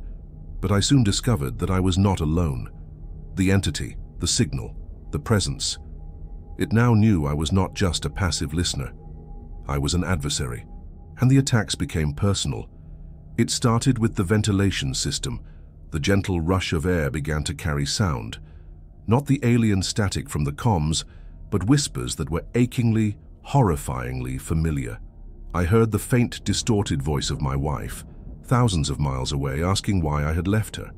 But I soon discovered that I was not alone. The entity, the signal, the presence. It now knew I was not just a passive listener. I was an adversary, and the attacks became personal. It started with the ventilation system. The gentle rush of air began to carry sound. Not the alien static from the comms, but whispers that were achingly, horrifyingly familiar. I heard the faint, distorted voice of my wife, thousands of miles away, asking why I had left her.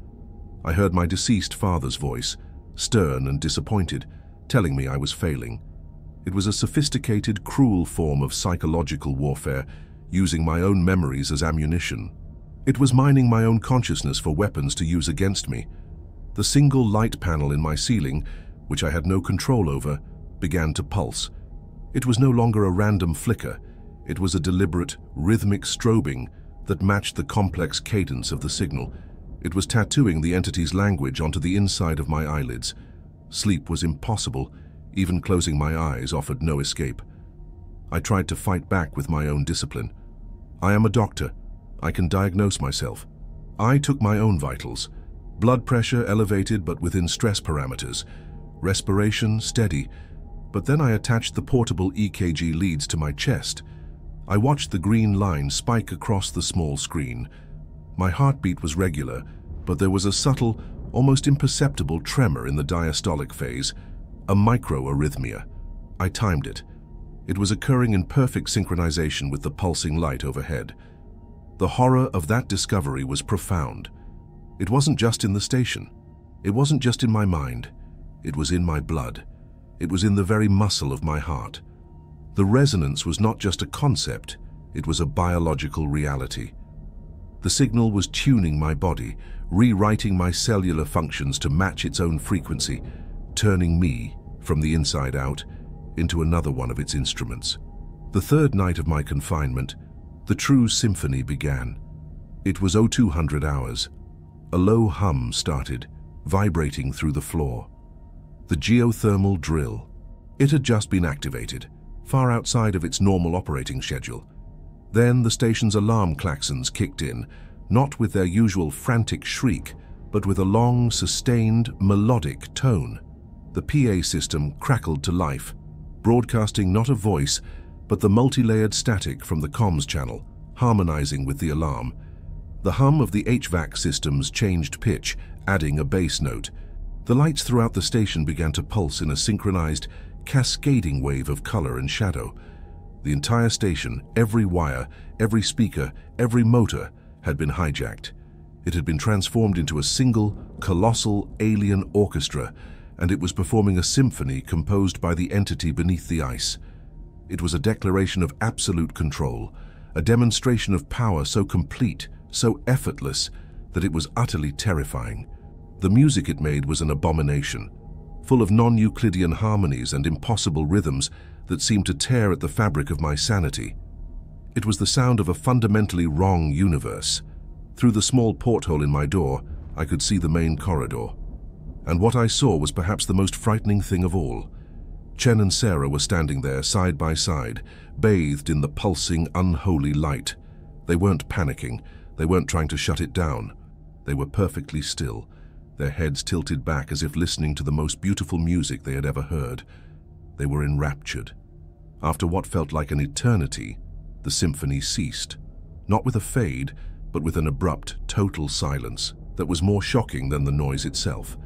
I heard my deceased father's voice, stern and disappointed, telling me I was failing. It was a sophisticated, cruel form of psychological warfare, using my own memories as ammunition. It was mining my own consciousness for weapons to use against me. The single light panel in my ceiling, which I had no control over, began to pulse. It was no longer a random flicker. It was a deliberate, rhythmic strobing that matched the complex cadence of the signal. It was tattooing the entity's language onto the inside of my eyelids. Sleep was impossible. Even closing my eyes offered no escape. I tried to fight back with my own discipline. I am a doctor. I can diagnose myself. I took my own vitals. Blood pressure elevated but within stress parameters. Respiration steady. But then I attached the portable EKG leads to my chest. I watched the green line spike across the small screen. My heartbeat was regular, but there was a subtle, almost imperceptible tremor in the diastolic phase, a microarrhythmia. I timed it. It was occurring in perfect synchronization with the pulsing light overhead. The horror of that discovery was profound. It wasn't just in the station. It wasn't just in my mind. It was in my blood. It was in the very muscle of my heart. The resonance was not just a concept, it was a biological reality. The signal was tuning my body, rewriting my cellular functions to match its own frequency, turning me, from the inside out, into another one of its instruments. The third night of my confinement, the true symphony began. It was 0200 hours. A low hum started, vibrating through the floor. The geothermal drill. It had just been activated, far outside of its normal operating schedule. Then the station's alarm klaxons kicked in, not with their usual frantic shriek, but with a long, sustained, melodic tone. The PA system crackled to life, broadcasting not a voice, but the multi-layered static from the comms channel, harmonizing with the alarm. The hum of the HVAC systems changed pitch, adding a bass note. The lights throughout the station began to pulse in a synchronized, cascading wave of color and shadow. The entire station, every wire, every speaker, every motor, had been hijacked. It had been transformed into a single, colossal alien orchestra, and it was performing a symphony composed by the entity beneath the ice. It was a declaration of absolute control, a demonstration of power so complete, so effortless, that it was utterly terrifying. The music it made was an abomination, full of non-Euclidean harmonies and impossible rhythms that seemed to tear at the fabric of my sanity. It was the sound of a fundamentally wrong universe. Through the small porthole in my door, I could see the main corridor. And what I saw was perhaps the most frightening thing of all. Chen and Sarah were standing there side by side, bathed in the pulsing, unholy light. They weren't panicking. They weren't trying to shut it down. They were perfectly still, their heads tilted back as if listening to the most beautiful music they had ever heard. They were enraptured. After what felt like an eternity, the symphony ceased. Not with a fade, but with an abrupt, total silence that was more shocking than the noise itself.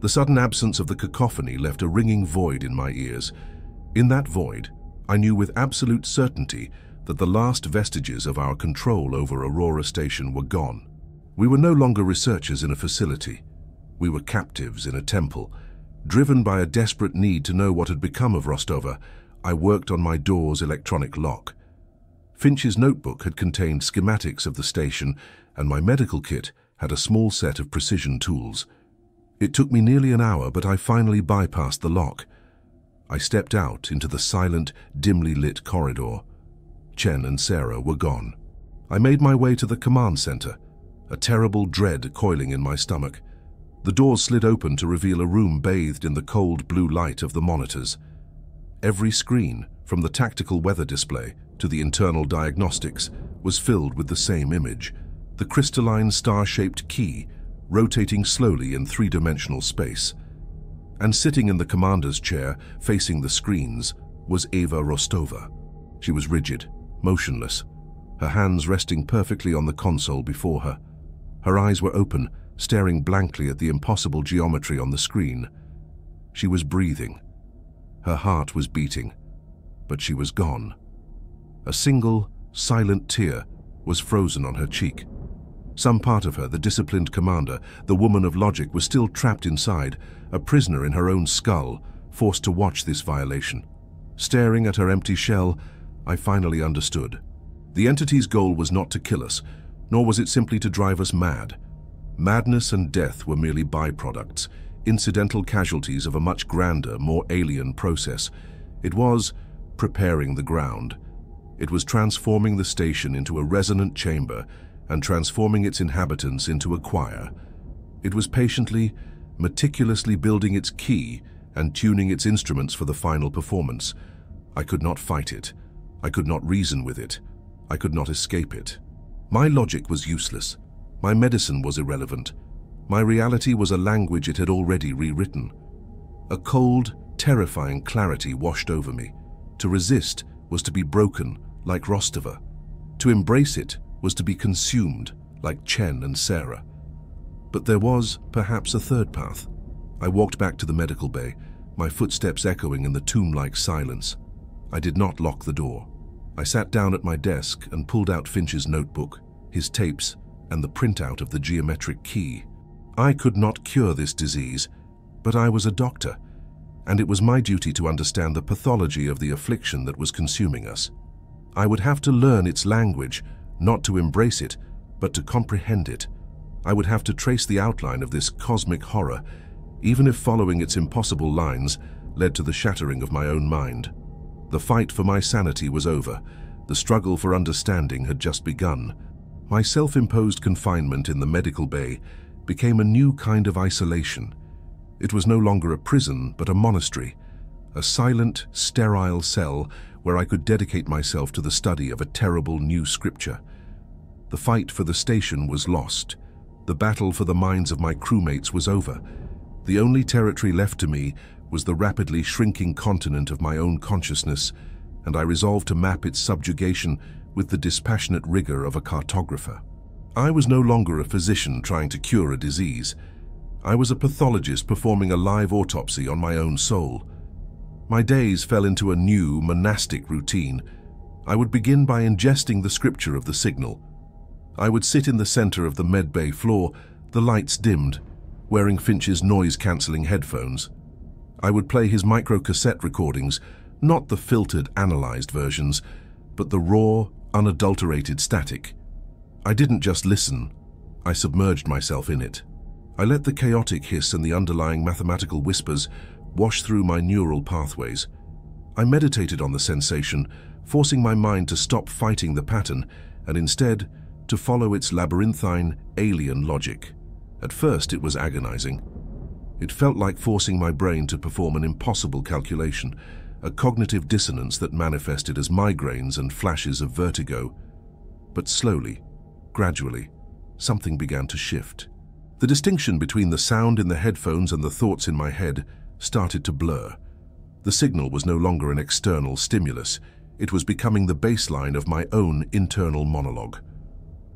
The sudden absence of the cacophony left a ringing void in my ears. In that void, I knew with absolute certainty that the last vestiges of our control over Aurora Station were gone. We were no longer researchers in a facility. We were captives in a temple, Driven by a desperate need to know what had become of Rostova, I worked on my door's electronic lock. Finch's notebook had contained schematics of the station, and my medical kit had a small set of precision tools. It took me nearly an hour, but I finally bypassed the lock. I stepped out into the silent, dimly lit corridor. Chen and Sarah were gone. I made my way to the command center, a terrible dread coiling in my stomach. The doors slid open to reveal a room bathed in the cold blue light of the monitors. Every screen, from the tactical weather display to the internal diagnostics, was filled with the same image, the crystalline star-shaped key rotating slowly in three-dimensional space. And sitting in the commander's chair, facing the screens, was Eva Rostova. She was rigid, motionless, her hands resting perfectly on the console before her. Her eyes were open, staring blankly at the impossible geometry on the screen. She was breathing. Her heart was beating, but she was gone. A single, silent tear was frozen on her cheek. Some part of her, the disciplined commander, the woman of logic, was still trapped inside, a prisoner in her own skull, forced to watch this violation. Staring at her empty shell, I finally understood. The entity's goal was not to kill us, nor was it simply to drive us mad. Madness and death were merely byproducts, incidental casualties of a much grander, more alien process. It was preparing the ground. It was transforming the station into a resonant chamber and transforming its inhabitants into a choir. It was patiently, meticulously building its key and tuning its instruments for the final performance. I could not fight it. I could not reason with it. I could not escape it. My logic was useless. My medicine was irrelevant. My reality was a language it had already rewritten. A cold, terrifying clarity washed over me. To resist was to be broken, like Rostova. To embrace it was to be consumed, like Chen and Sarah. But there was, perhaps, a third path. I walked back to the medical bay, my footsteps echoing in the tomb-like silence. I did not lock the door. I sat down at my desk and pulled out Finch's notebook, his tapes, and the printout of the geometric key. I could not cure this disease, but I was a doctor, and it was my duty to understand the pathology of the affliction that was consuming us. I would have to learn its language, not to embrace it, but to comprehend it. I would have to trace the outline of this cosmic horror, even if following its impossible lines led to the shattering of my own mind. The fight for my sanity was over. The struggle for understanding had just begun. My self-imposed confinement in the medical bay became a new kind of isolation. It was no longer a prison, but a monastery, a silent, sterile cell where I could dedicate myself to the study of a terrible new scripture. The fight for the station was lost. The battle for the minds of my crewmates was over. The only territory left to me was the rapidly shrinking continent of my own consciousness, and I resolved to map its subjugation with the dispassionate rigor of a cartographer. I was no longer a physician trying to cure a disease. I was a pathologist performing a live autopsy on my own soul. My days fell into a new, monastic routine. I would begin by ingesting the scripture of the signal. I would sit in the center of the medbay floor, the lights dimmed, wearing Finch's noise-canceling headphones. I would play his micro-cassette recordings, not the filtered, analyzed versions, but the raw, unadulterated static. I didn't just listen, I submerged myself in it. I let the chaotic hiss and the underlying mathematical whispers wash through my neural pathways. I meditated on the sensation, forcing my mind to stop fighting the pattern and instead to follow its labyrinthine, alien logic. At first it was agonizing. It felt like forcing my brain to perform an impossible calculation, a cognitive dissonance that manifested as migraines and flashes of vertigo. But slowly, gradually, something began to shift. The distinction between the sound in the headphones and the thoughts in my head started to blur. The signal was no longer an external stimulus. It was becoming the baseline of my own internal monologue.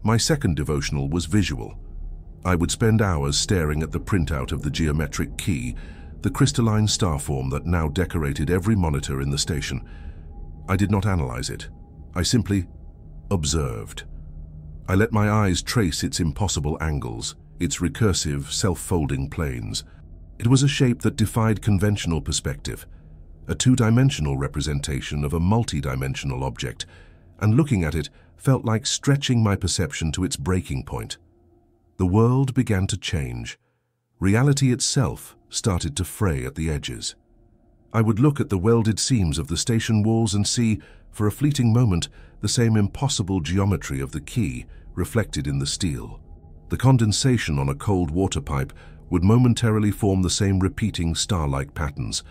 My second devotional was visual. I would spend hours staring at the printout of the geometric key, the crystalline star form that now decorated every monitor in the station. I did not analyze it. I simply observed. I let my eyes trace its impossible angles, its recursive, self-folding planes. It was a shape that defied conventional perspective, a two-dimensional representation of a multi-dimensional object, and looking at it felt like stretching my perception to its breaking point. The world began to change. Reality itself started to fray at the edges. I would look at the welded seams of the station walls and see, for a fleeting moment, the same impossible geometry of the key reflected in the steel. The condensation on a cold water pipe would momentarily form the same repeating star-like patterns.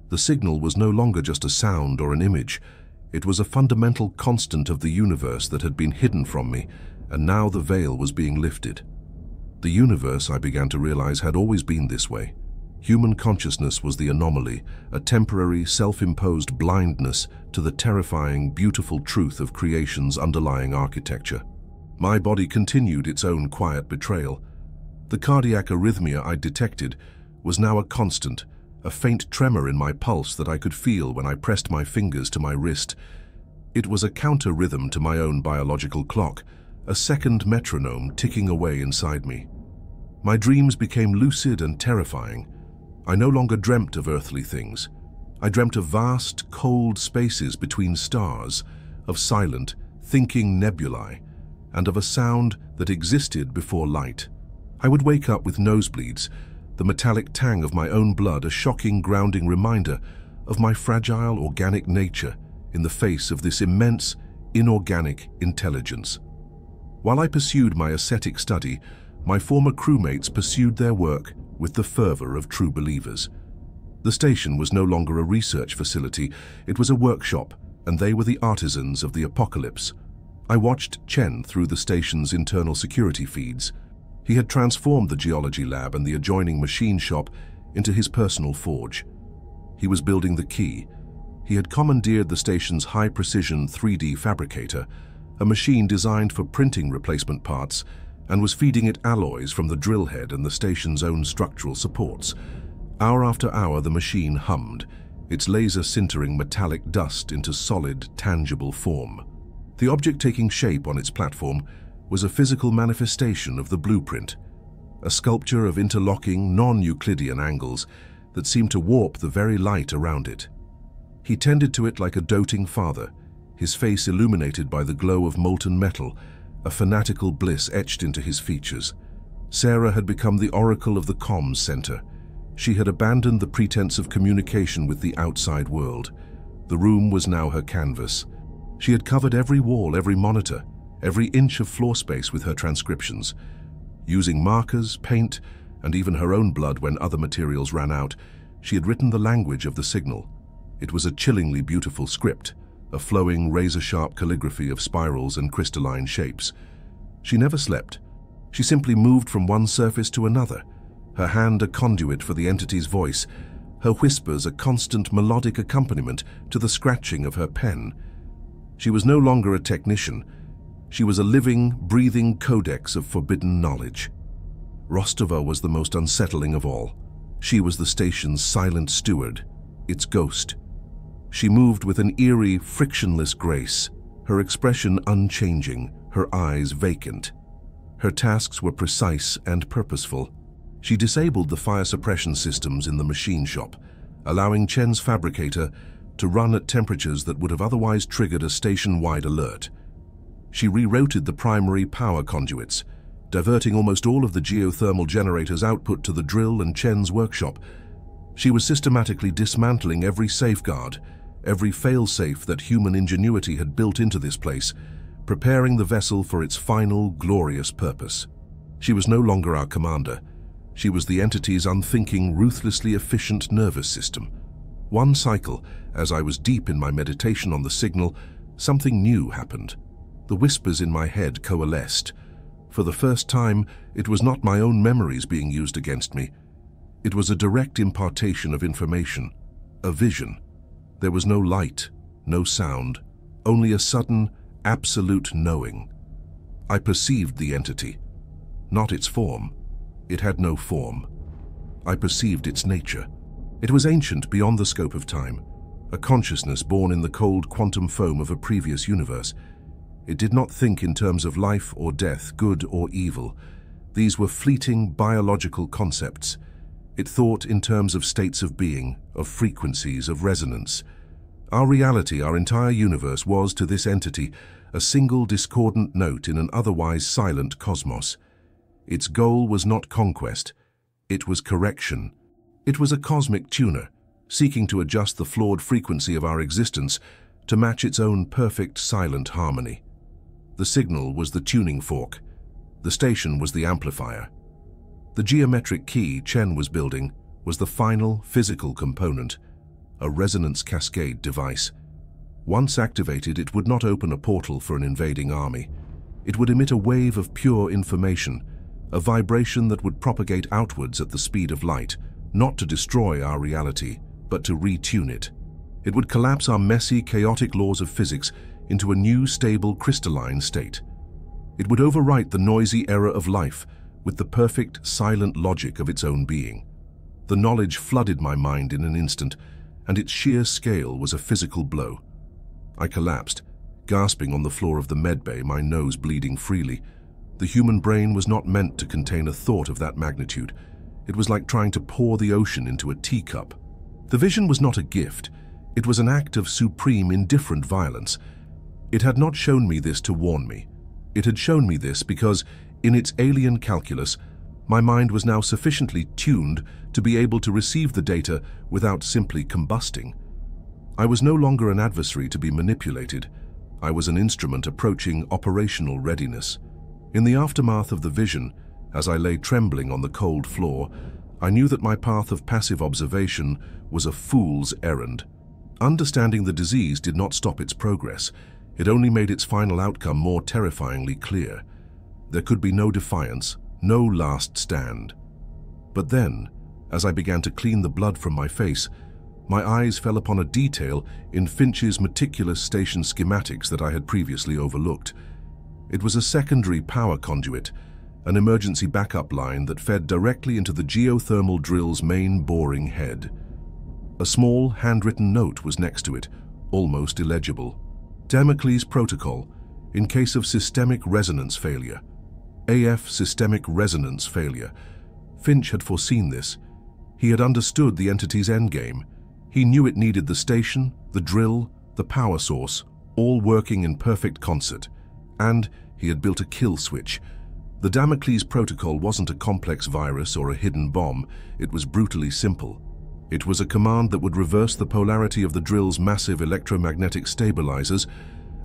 The signal was no longer just a sound or an image. It was a fundamental constant of the universe that had been hidden from me, and now the veil was being lifted. The universe, I began to realize, had always been this way. Human consciousness was the anomaly, a temporary, self-imposed blindness to the terrifying, beautiful truth of creation's underlying architecture. My body continued its own quiet betrayal. The cardiac arrhythmia I detected was now a constant, a faint tremor in my pulse that I could feel when I pressed my fingers to my wrist. It was a counter-rhythm to my own biological clock, a second metronome ticking away inside me. My dreams became lucid and terrifying. I no longer dreamt of earthly things. I dreamt of vast, cold spaces between stars, of silent, thinking nebulae, and of a sound that existed before light. I would wake up with nosebleeds, the metallic tang of my own blood a shocking, grounding reminder of my fragile, organic nature in the face of this immense, inorganic intelligence. While I pursued my ascetic study, my former crewmates pursued their work with the fervor of true believers. The station was no longer a research facility, it was a workshop, and they were the artisans of the apocalypse. I watched Chen through the station's internal security feeds. He had transformed the geology lab and the adjoining machine shop into his personal forge. He was building the key. He had commandeered the station's high-precision 3D fabricator, a machine designed for printing replacement parts, and was feeding it alloys from the drill head and the station's own structural supports. Hour after hour the machine hummed, its laser sintering metallic dust into solid, tangible form. The object taking shape on its platform was a physical manifestation of the blueprint, a sculpture of interlocking, non-Euclidean angles that seemed to warp the very light around it. He tended to it like a doting father, his face illuminated by the glow of molten metal, a fanatical bliss etched into his features. Sarah had become the oracle of the comms center. She had abandoned the pretense of communication with the outside world. The room was now her canvas. She had covered every wall, every monitor, every inch of floor space with her transcriptions. Using markers, paint, and even her own blood when other materials ran out, she had written the language of the signal. It was a chillingly beautiful script, a flowing, razor-sharp calligraphy of spirals and crystalline shapes. She never slept. She simply moved from one surface to another, her hand a conduit for the entity's voice, her whispers a constant melodic accompaniment to the scratching of her pen. She was no longer a technician. She was a living, breathing codex of forbidden knowledge. Rostova was the most unsettling of all. She was the station's silent steward, its ghost. She moved with an eerie, frictionless grace, her expression unchanging, her eyes vacant. Her tasks were precise and purposeful. She disabled the fire suppression systems in the machine shop, allowing Chen's fabricator to run at temperatures that would have otherwise triggered a station-wide alert. She rerouted the primary power conduits, diverting almost all of the geothermal generator's output to the drill and Chen's workshop. She was systematically dismantling every safeguard, every fail-safe that human ingenuity had built into this place, preparing the vessel for its final, glorious purpose. She was no longer our commander. She was the entity's unthinking, ruthlessly efficient nervous system. One cycle, as I was deep in my meditation on the signal, something new happened. The whispers in my head coalesced. For the first time, it was not my own memories being used against me. It was a direct impartation of information, a vision. There was no light, no sound, only a sudden, absolute knowing. I perceived the entity, not its form. It had no form. I perceived its nature. It was ancient beyond the scope of time, a consciousness born in the cold quantum foam of a previous universe. It did not think in terms of life or death, good or evil. These were fleeting biological concepts. It thought in terms of states of being, of frequencies, of resonance. Our reality, our entire universe, was, to this entity, a single discordant note in an otherwise silent cosmos. Its goal was not conquest. It was correction. It was a cosmic tuner, seeking to adjust the flawed frequency of our existence to match its own perfect silent harmony. The signal was the tuning fork. The station was the amplifier. The geometric key Chen was building was the final physical component, a resonance cascade device. Once activated, it would not open a portal for an invading army. It would emit a wave of pure information, a vibration that would propagate outwards at the speed of light, not to destroy our reality, but to retune it. It would collapse our messy, chaotic laws of physics into a new, stable, crystalline state. It would overwrite the noisy era of life with the perfect, silent logic of its own being. The knowledge flooded my mind in an instant, and its sheer scale was a physical blow. I collapsed, gasping on the floor of the medbay, my nose bleeding freely. The human brain was not meant to contain a thought of that magnitude. It was like trying to pour the ocean into a teacup. The vision was not a gift. It was an act of supreme, indifferent violence. It had not shown me this to warn me. It had shown me this because, in its alien calculus, my mind was now sufficiently tuned to be able to receive the data without simply combusting. I was no longer an adversary to be manipulated. I was an instrument approaching operational readiness. In the aftermath of the vision, as I lay trembling on the cold floor, I knew that my path of passive observation was a fool's errand. Understanding the disease did not stop its progress. It only made its final outcome more terrifyingly clear. There could be no defiance, no last stand. But then, as I began to clean the blood from my face, my eyes fell upon a detail in Finch's meticulous station schematics that I had previously overlooked. It was a secondary power conduit, an emergency backup line that fed directly into the geothermal drill's main boring head. A small, handwritten note was next to it, almost illegible. Damocles Protocol, in case of systemic resonance failure. AF systemic resonance failure. Finch had foreseen this. He had understood the entity's endgame. He knew it needed the station, the drill, the power source, all working in perfect concert. And he had built a kill switch. The Damocles Protocol wasn't a complex virus or a hidden bomb. It was brutally simple. It was a command that would reverse the polarity of the drill's massive electromagnetic stabilizers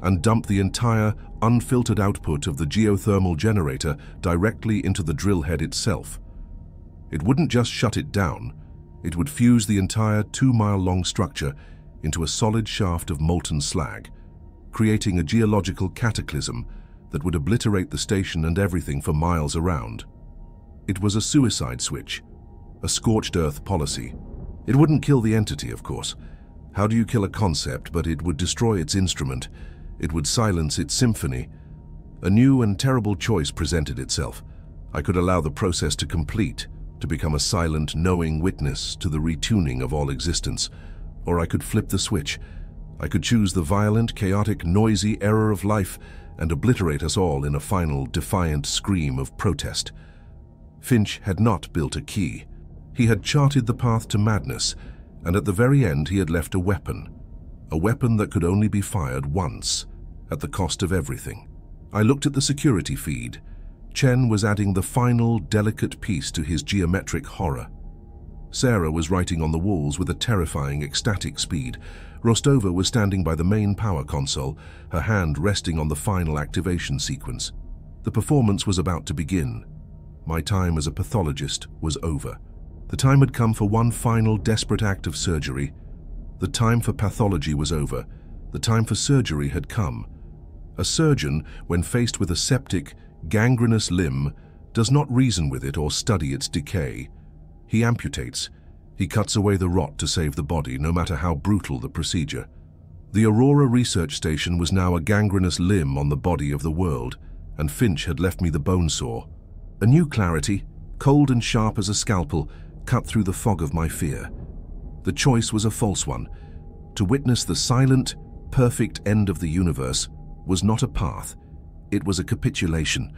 and dump the entire, unfiltered output of the geothermal generator directly into the drill head itself. It wouldn't just shut it down. It would fuse the entire 2-mile-long structure into a solid shaft of molten slag, creating a geological cataclysm that would obliterate the station and everything for miles around. It was a suicide switch, a scorched earth policy. It wouldn't kill the entity, of course. How do you kill a concept? But it would destroy its instrument. It would silence its symphony. A new and terrible choice presented itself. I could allow the process to complete, to become a silent, knowing witness to the retuning of all existence. Or I could flip the switch. I could choose the violent, chaotic, noisy error of life and obliterate us all in a final, defiant scream of protest. Finch had not built a key. He had charted the path to madness, and at the very end he had left a weapon that could only be fired once, at the cost of everything. I looked at the security feed. Chen was adding the final, delicate piece to his geometric horror. Sarah was writing on the walls with a terrifying, ecstatic speed. Rostova was standing by the main power console, her hand resting on the final activation sequence. The performance was about to begin. My time as a pathologist was over. The time had come for one final desperate act of surgery. The time for pathology was over. The time for surgery had come. A surgeon, when faced with a septic, gangrenous limb, does not reason with it or study its decay. He amputates. He cuts away the rot to save the body, no matter how brutal the procedure. The Aurora research station was now a gangrenous limb on the body of the world, and Finch had left me the bone saw. A new clarity, cold and sharp as a scalpel, cut through the fog of my fear. The choice was a false one. To witness the silent, perfect end of the universe was not a path. It was a capitulation.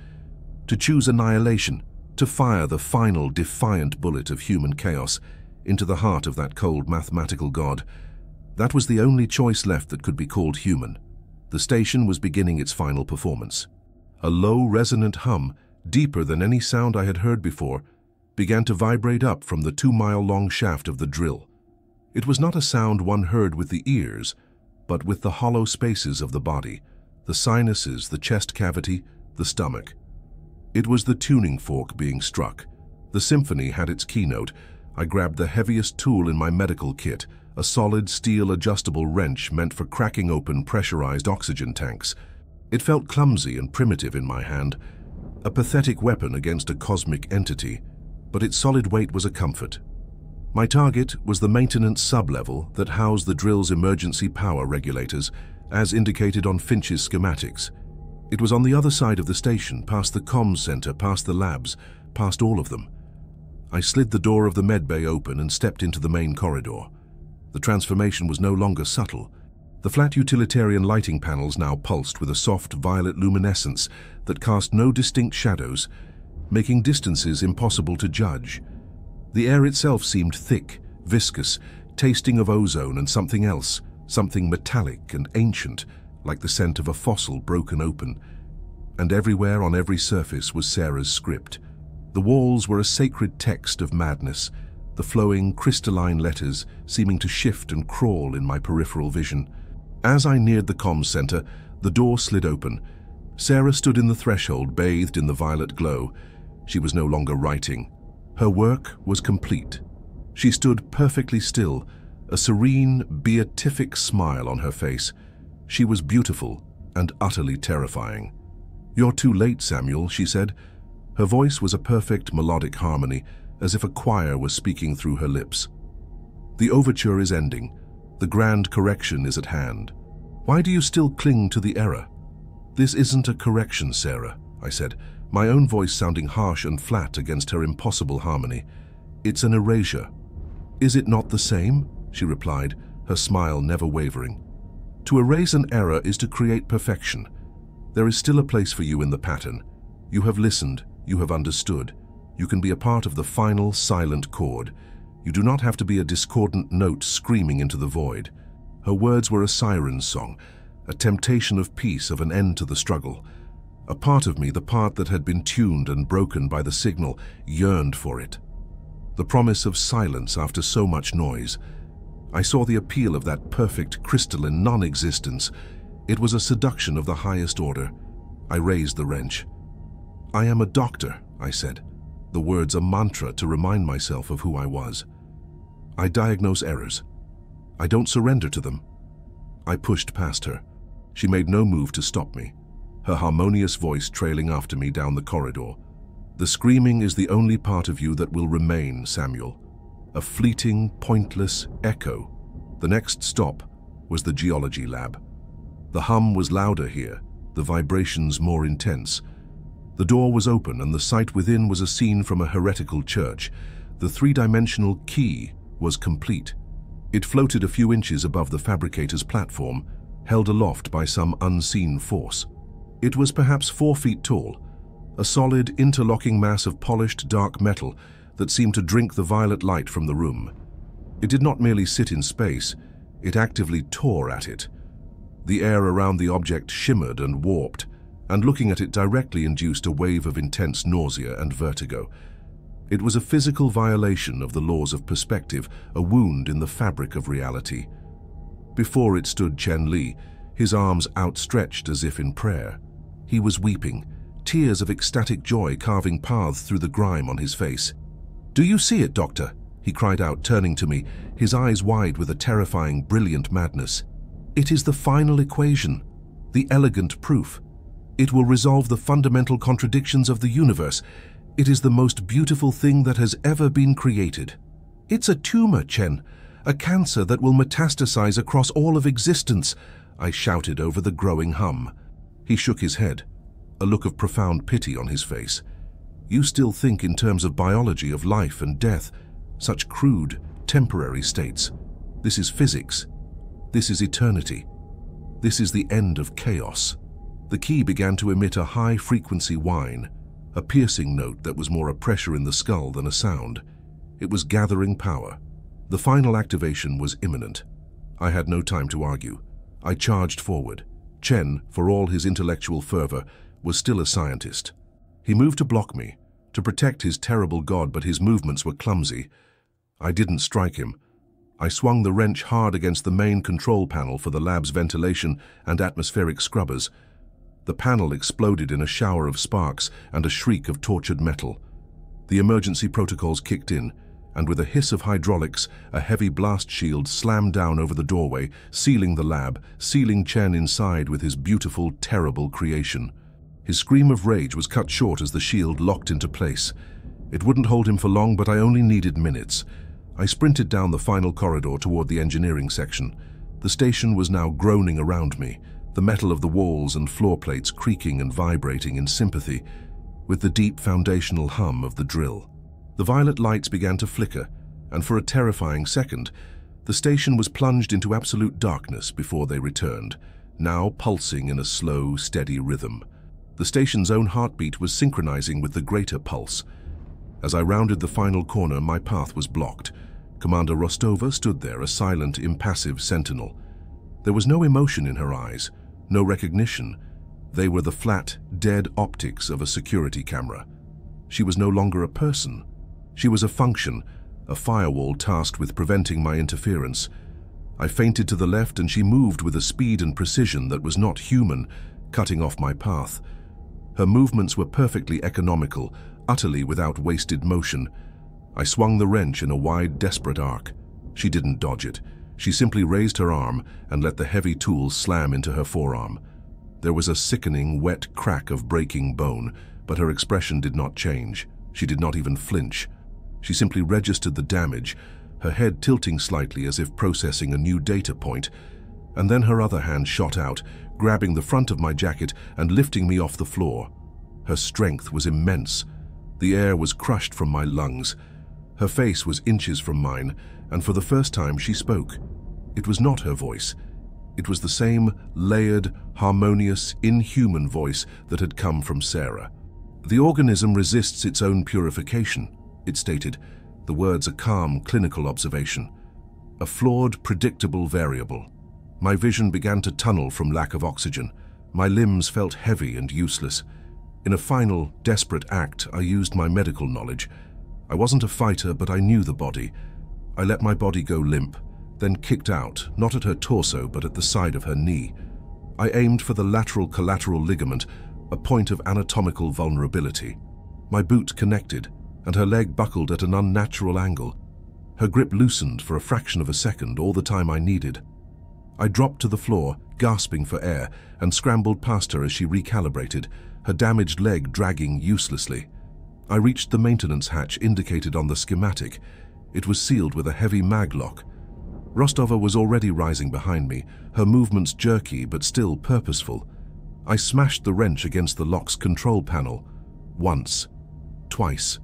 To choose annihilation to fire the final defiant bullet of human chaos into the heart of that cold mathematical god. That was the only choice left that could be called human. The station was beginning its final performance. A low, resonant hum, deeper than any sound I had heard before, began to vibrate up from the 2-mile-long shaft of the drill. It was not a sound one heard with the ears, but with the hollow spaces of the body, the sinuses, the chest cavity, the stomach. It was the tuning fork being struck. The symphony had its keynote. I grabbed the heaviest tool in my medical kit, a solid steel adjustable wrench meant for cracking open pressurized oxygen tanks. It felt clumsy and primitive in my hand, a pathetic weapon against a cosmic entity, but its solid weight was a comfort. My target was the maintenance sub-level that housed the drill's emergency power regulators, as indicated on Finch's schematics. It was on the other side of the station, past the comms center, past the labs, past all of them. I slid the door of the medbay open and stepped into the main corridor. The transformation was no longer subtle. The flat utilitarian lighting panels now pulsed with a soft violet luminescence that cast no distinct shadows, making distances impossible to judge. The air itself seemed thick, viscous, tasting of ozone and something else, something metallic and ancient, like the scent of a fossil broken open. And everywhere on every surface was Sarah's script. The walls were a sacred text of madness, the flowing, crystalline letters seeming to shift and crawl in my peripheral vision. As I neared the comms center, the door slid open. Sarah stood in the threshold, bathed in the violet glow. She was no longer writing. Her work was complete. She stood perfectly still, a serene, beatific smile on her face. She was beautiful and utterly terrifying. "You're too late, Samuel," she said. Her voice was a perfect melodic harmony, as if a choir was speaking through her lips. "The overture is ending. The grand correction is at hand. Why do you still cling to the error?" "This isn't a correction, Sarah," I said, my own voice sounding harsh and flat against her impossible harmony. "It's an erasure." "Is it not the same?" she replied, her smile never wavering. "To erase an error is to create perfection. There is still a place for you in the pattern. You have listened, you have understood. You can be a part of the final silent chord. You do not have to be a discordant note screaming into the void." Her words were a siren's song, a temptation of peace, of an end to the struggle. A part of me, the part that had been tuned and broken by the signal, yearned for it. The promise of silence after so much noise. I saw the appeal of that perfect, crystalline non-existence. It was a seduction of the highest order. I raised the wrench. "I am a doctor," I said, the words a mantra to remind myself of who I was. "I diagnose errors. I don't surrender to them." I pushed past her. She made no move to stop me, her harmonious voice trailing after me down the corridor. "The screaming is the only part of you that will remain, Samuel. A fleeting, pointless echo." The next stop was the geology lab. The hum was louder here, the vibrations more intense. The door was open and the sight within was a scene from a heretical church. The three-dimensional key was complete. It floated a few inches above the fabricator's platform, held aloft by some unseen force. It was perhaps 4 feet tall, a solid, interlocking mass of polished, dark metal that seemed to drink the violet light from the room. It did not merely sit in space, it actively tore at it. The air around the object shimmered and warped, and looking at it directly induced a wave of intense nausea and vertigo. It was a physical violation of the laws of perspective, a wound in the fabric of reality. Before it stood Chen Li, his arms outstretched as if in prayer. He was weeping, tears of ecstatic joy carving paths through the grime on his face. "Do you see it, Doctor?" he cried out, turning to me, his eyes wide with a terrifying, brilliant madness. "It is the final equation, the elegant proof. It will resolve the fundamental contradictions of the universe. It is the most beautiful thing that has ever been created. It's a tumor, Chen, a cancer that will metastasize across all of existence," I shouted over the growing hum. He shook his head, a look of profound pity on his face. "You still think in terms of biology, of life and death, such crude, temporary states. This is physics. This is eternity. This is the end of chaos." The key began to emit a high-frequency whine, a piercing note that was more a pressure in the skull than a sound. It was gathering power. The final activation was imminent. I had no time to argue. I charged forward. Chen, for all his intellectual fervor, was still a scientist. He moved to block me, to protect his terrible god, but his movements were clumsy. I didn't strike him. I swung the wrench hard against the main control panel for the lab's ventilation and atmospheric scrubbers. The panel exploded in a shower of sparks and a shriek of tortured metal. The emergency protocols kicked in, and with a hiss of hydraulics, a heavy blast shield slammed down over the doorway, sealing the lab, sealing Chen inside with his beautiful, terrible creation. His scream of rage was cut short as the shield locked into place. It wouldn't hold him for long, but I only needed minutes. I sprinted down the final corridor toward the engineering section. The station was now groaning around me, the metal of the walls and floor plates creaking and vibrating in sympathy with the deep foundational hum of the drill. The violet lights began to flicker, and for a terrifying second, the station was plunged into absolute darkness before they returned, now pulsing in a slow, steady rhythm. The station's own heartbeat was synchronizing with the greater pulse. As I rounded the final corner, my path was blocked. Commander Rostova stood there, a silent, impassive sentinel. There was no emotion in her eyes, no recognition. They were the flat, dead optics of a security camera. She was no longer a person. She was a function, a firewall tasked with preventing my interference. I feinted to the left and she moved with a speed and precision that was not human, cutting off my path. Her movements were perfectly economical, utterly without wasted motion. I swung the wrench in a wide, desperate arc. She didn't dodge it. She simply raised her arm and let the heavy tool slam into her forearm. There was a sickening, wet crack of breaking bone, but her expression did not change. She did not even flinch. She simply registered the damage, her head tilting slightly as if processing a new data point, and then her other hand shot out, grabbing the front of my jacket and lifting me off the floor. Her strength was immense. The air was crushed from my lungs. Her face was inches from mine, and for the first time she spoke. It was not her voice. It was the same layered, harmonious, inhuman voice that had come from Sarah. "The organism resists its own purification," it stated, the words a calm, clinical observation. A flawed, predictable variable. My vision began to tunnel from lack of oxygen. My limbs felt heavy and useless. In a final, desperate act, I used my medical knowledge. I wasn't a fighter, but I knew the body. I let my body go limp, then kicked out, not at her torso, but at the side of her knee. I aimed for the lateral collateral ligament, a point of anatomical vulnerability. My boot connected, and her leg buckled at an unnatural angle. Her grip loosened for a fraction of a second, all the time I needed. I dropped to the floor, gasping for air, and scrambled past her as she recalibrated, her damaged leg dragging uselessly. I reached the maintenance hatch indicated on the schematic. It was sealed with a heavy mag lock. Rostova was already rising behind me, her movements jerky but still purposeful. I smashed the wrench against the lock's control panel. Once. Twice.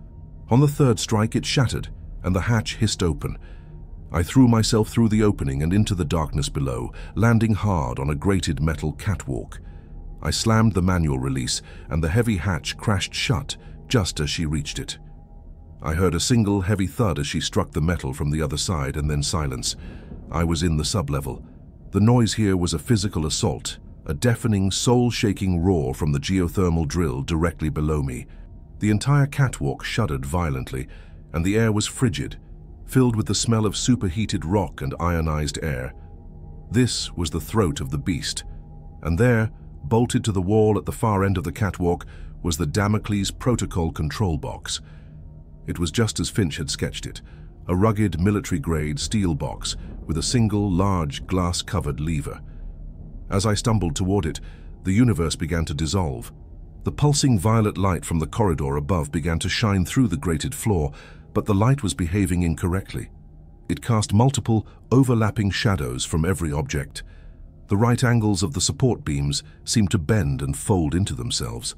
On the third strike it shattered, and the hatch hissed open. I threw myself through the opening and into the darkness below, landing hard on a grated metal catwalk. I slammed the manual release, and the heavy hatch crashed shut just as she reached it. I heard a single heavy thud as she struck the metal from the other side, and then silence. I was in the sublevel. The noise here was a physical assault, a deafening, soul-shaking roar from the geothermal drill directly below me. The entire catwalk shuddered violently, and the air was frigid, filled with the smell of superheated rock and ionized air. This was the throat of the beast, and there, bolted to the wall at the far end of the catwalk, was the Damocles protocol control box. It was just as Finch had sketched it, a rugged military-grade steel box with a single large glass-covered lever. As I stumbled toward it, the universe began to dissolve. The pulsing violet light from the corridor above began to shine through the grated floor, but the light was behaving incorrectly. It cast multiple, overlapping shadows from every object. The right angles of the support beams seemed to bend and fold into themselves.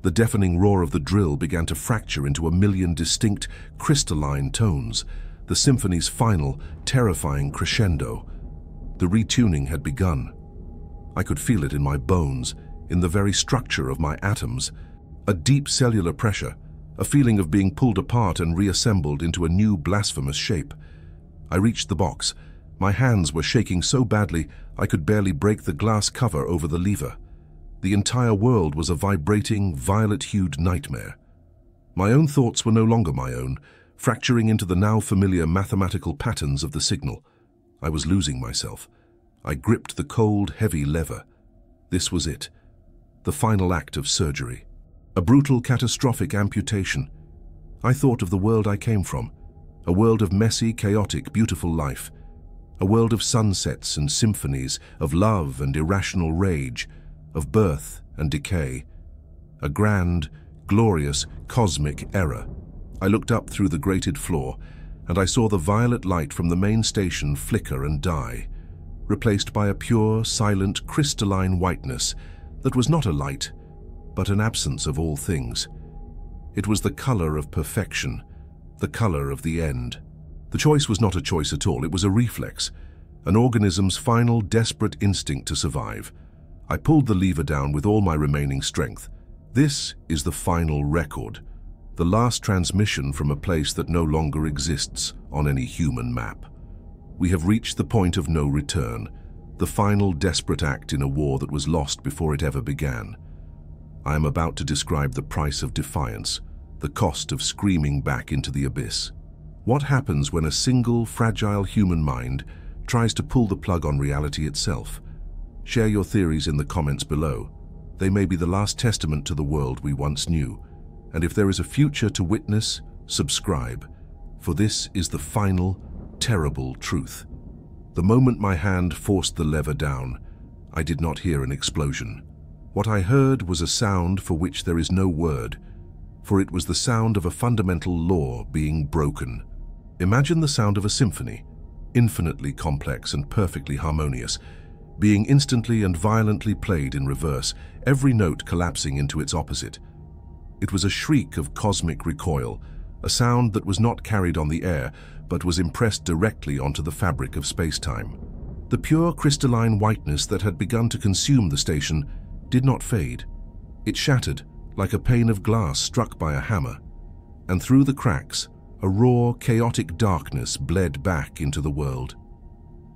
The deafening roar of the drill began to fracture into a million distinct, crystalline tones, the symphony's final, terrifying crescendo. The retuning had begun. I could feel it in my bones, in the very structure of my atoms. A deep cellular pressure, a feeling of being pulled apart and reassembled into a new blasphemous shape. I reached the box. My hands were shaking so badly I could barely break the glass cover over the lever. The entire world was a vibrating, violet-hued nightmare. My own thoughts were no longer my own, fracturing into the now familiar mathematical patterns of the signal. I was losing myself. I gripped the cold, heavy lever. This was it. The final act of surgery. A brutal, catastrophic amputation. I thought of the world I came from. A world of messy, chaotic, beautiful life. A world of sunsets and symphonies, of love and irrational rage, of birth and decay. A grand, glorious, cosmic era. I looked up through the grated floor, and I saw the violet light from the main station flicker and die, replaced by a pure, silent, crystalline whiteness that was not a light, but an absence of all things. It was the color of perfection, the color of the end. The choice was not a choice at all, it was a reflex, an organism's final, desperate instinct to survive. I pulled the lever down with all my remaining strength. This is the final record, the last transmission from a place that no longer exists on any human map. We have reached the point of no return, the final desperate act in a war that was lost before it ever began. I am about to describe the price of defiance, the cost of screaming back into the abyss. What happens when a single, fragile human mind tries to pull the plug on reality itself? Share your theories in the comments below. They may be the last testament to the world we once knew. And if there is a future to witness, subscribe, for this is the final, terrible truth. The moment my hand forced the lever down, I did not hear an explosion. What I heard was a sound for which there is no word, for it was the sound of a fundamental law being broken. Imagine the sound of a symphony, infinitely complex and perfectly harmonious, being instantly and violently played in reverse, every note collapsing into its opposite. It was a shriek of cosmic recoil, a sound that was not carried on the air, but was impressed directly onto the fabric of space-time. The pure crystalline whiteness that had begun to consume the station did not fade. It shattered like a pane of glass struck by a hammer, and through the cracks, a raw, chaotic darkness bled back into the world.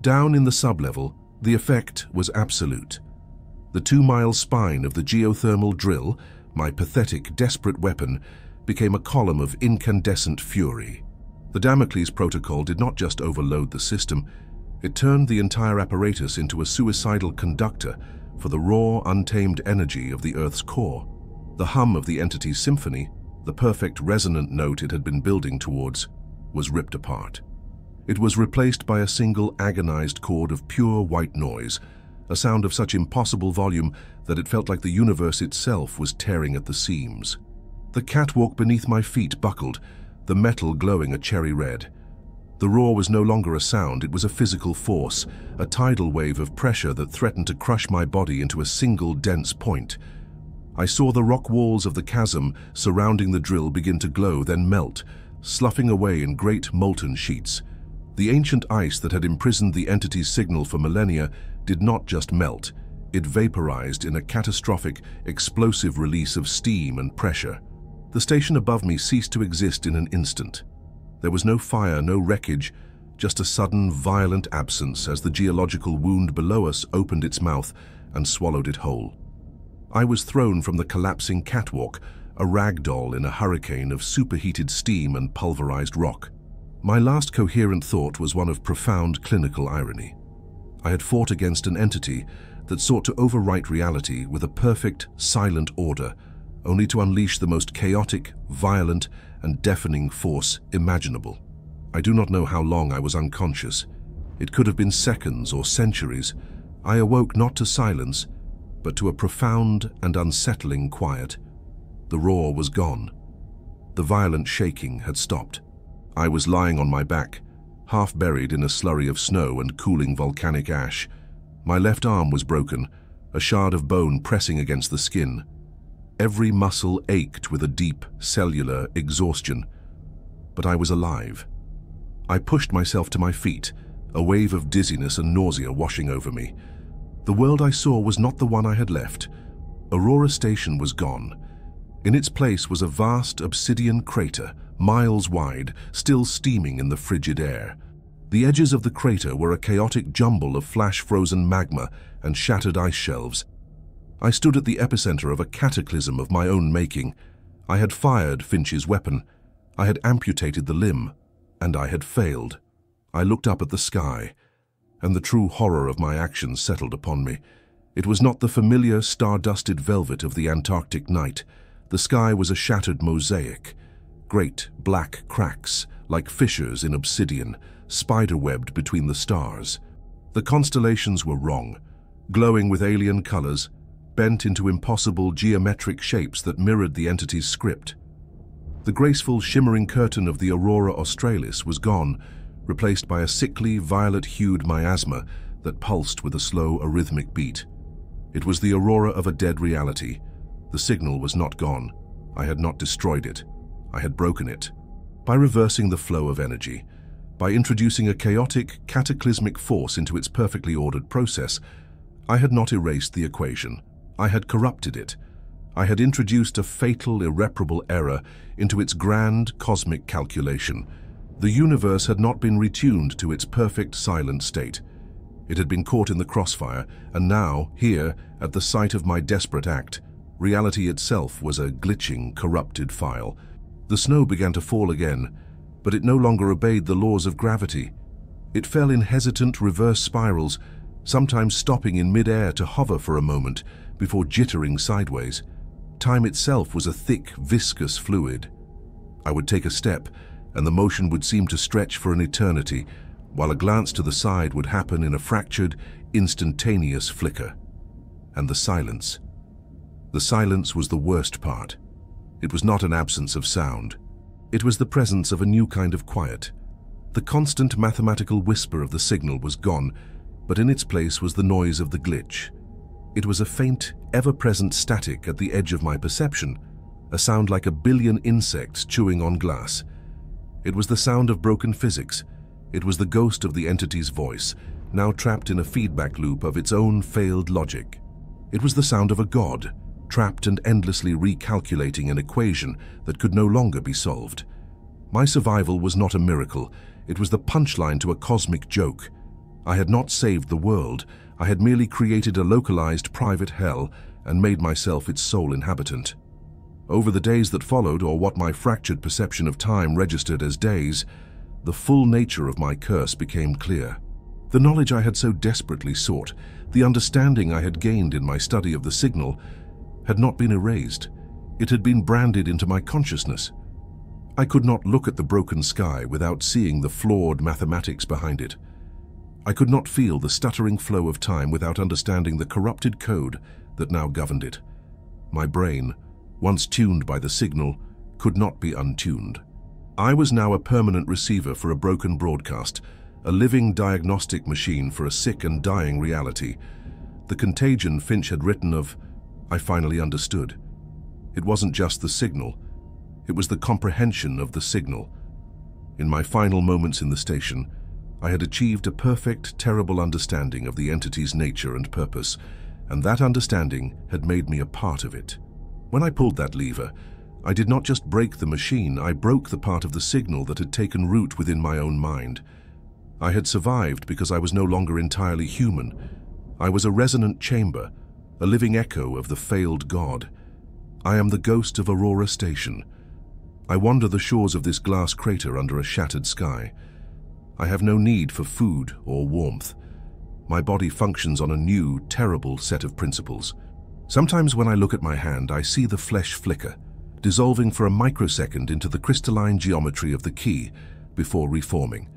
Down in the sublevel, the effect was absolute. The 2-mile spine of the geothermal drill, my pathetic, desperate weapon, became a column of incandescent fury. The Damocles protocol did not just overload the system, it turned the entire apparatus into a suicidal conductor for the raw, untamed energy of the Earth's core. The hum of the entity's symphony, the perfect resonant note it had been building towards, was ripped apart. It was replaced by a single agonized chord of pure white noise, a sound of such impossible volume that it felt like the universe itself was tearing at the seams. The catwalk beneath my feet buckled, the metal glowing a cherry red. The roar was no longer a sound, it was a physical force, a tidal wave of pressure that threatened to crush my body into a single dense point. I saw the rock walls of the chasm surrounding the drill begin to glow, then melt, sloughing away in great molten sheets. The ancient ice that had imprisoned the entity's signal for millennia did not just melt, it vaporized in a catastrophic, explosive release of steam and pressure. The station above me ceased to exist in an instant. There was no fire, no wreckage, just a sudden, violent absence as the geological wound below us opened its mouth and swallowed it whole. I was thrown from the collapsing catwalk, a rag doll in a hurricane of superheated steam and pulverized rock. My last coherent thought was one of profound clinical irony. I had fought against an entity that sought to overwrite reality with a perfect, silent order, only to unleash the most chaotic, violent, and deafening force imaginable. I do not know how long I was unconscious. It could have been seconds or centuries. I awoke not to silence, but to a profound and unsettling quiet. The roar was gone. The violent shaking had stopped. I was lying on my back, half buried in a slurry of snow and cooling volcanic ash. My left arm was broken, a shard of bone pressing against the skin. Every muscle ached with a deep, cellular exhaustion. But I was alive. I pushed myself to my feet, a wave of dizziness and nausea washing over me. The world I saw was not the one I had left. Aurora Station was gone. In its place was a vast obsidian crater, miles wide, still steaming in the frigid air. The edges of the crater were a chaotic jumble of flash-frozen magma and shattered ice shelves. I stood at the epicenter of a cataclysm of my own making. I had fired Finch's weapon. I had amputated the limb, and I had failed. I looked up at the sky, and the true horror of my actions settled upon me. It was not the familiar star-dusted velvet of the Antarctic night. The sky was a shattered mosaic. Great black cracks, like fissures in obsidian, spider-webbed between the stars. The constellations were wrong, glowing with alien colors, bent into impossible geometric shapes that mirrored the entity's script. The graceful, shimmering curtain of the aurora australis was gone, replaced by a sickly, violet-hued miasma that pulsed with a slow, arrhythmic beat. It was the aurora of a dead reality. The signal was not gone. I had not destroyed it. I had broken it. By reversing the flow of energy, by introducing a chaotic, cataclysmic force into its perfectly ordered process, I had not erased the equation. I had corrupted it. I had introduced a fatal, irreparable error into its grand, cosmic calculation. The universe had not been retuned to its perfect, silent state. It had been caught in the crossfire, and now, here, at the site of my desperate act, reality itself was a glitching, corrupted file. The snow began to fall again, but it no longer obeyed the laws of gravity. It fell in hesitant reverse spirals, sometimes stopping in mid-air to hover for a moment before jittering sideways. Time itself was a thick, viscous fluid. I would take a step, and the motion would seem to stretch for an eternity, while a glance to the side would happen in a fractured, instantaneous flicker. And the silence. The silence was the worst part. It was not an absence of sound. It was the presence of a new kind of quiet. The constant mathematical whisper of the signal was gone, but in its place was the noise of the glitch. It was a faint, ever-present static at the edge of my perception, a sound like a billion insects chewing on glass. It was the sound of broken physics. It was the ghost of the entity's voice, now trapped in a feedback loop of its own failed logic. It was the sound of a god, trapped and endlessly recalculating an equation that could no longer be solved. My survival was not a miracle. It was the punchline to a cosmic joke. I had not saved the world. I had merely created a localized private hell and made myself its sole inhabitant. Over the days that followed, or what my fractured perception of time registered as days, the full nature of my curse became clear. The knowledge I had so desperately sought, the understanding I had gained in my study of the signal, had not been erased. It had been branded into my consciousness. I could not look at the broken sky without seeing the flawed mathematics behind it. I could not feel the stuttering flow of time without understanding the corrupted code that now governed it. My brain, once tuned by the signal, could not be untuned. I was now a permanent receiver for a broken broadcast, a living diagnostic machine for a sick and dying reality. The contagion Finch had written of, I finally understood. It wasn't just the signal. It was the comprehension of the signal. In my final moments in the station, I had achieved a perfect, terrible understanding of the entity's nature and purpose, and that understanding had made me a part of it. When I pulled that lever, I did not just break the machine, I broke the part of the signal that had taken root within my own mind. I had survived because I was no longer entirely human. I was a resonant chamber, a living echo of the failed god. I am the ghost of Aurora Station. I wander the shores of this glass crater under a shattered sky. I have no need for food or warmth. My body functions on a new, terrible set of principles. Sometimes when I look at my hand, I see the flesh flicker, dissolving for a microsecond into the crystalline geometry of the key before reforming.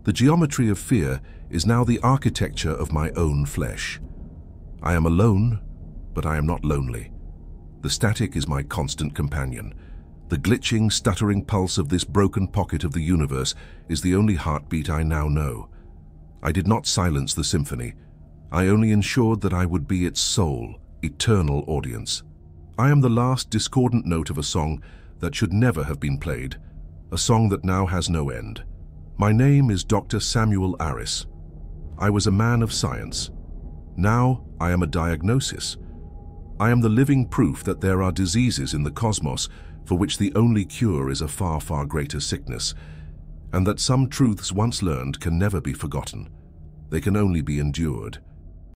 The geometry of fear is now the architecture of my own flesh. I am alone, but I am not lonely. The static is my constant companion. The glitching, stuttering pulse of this broken pocket of the universe is the only heartbeat I now know. I did not silence the symphony. I only ensured that I would be its sole, eternal audience. I am the last discordant note of a song that should never have been played, a song that now has no end. My name is Dr. Samuel Aris. I was a man of science. Now I am a diagnosis. I am the living proof that there are diseases in the cosmos for which the only cure is a far, far greater sickness, and that some truths once learned can never be forgotten. They can only be endured.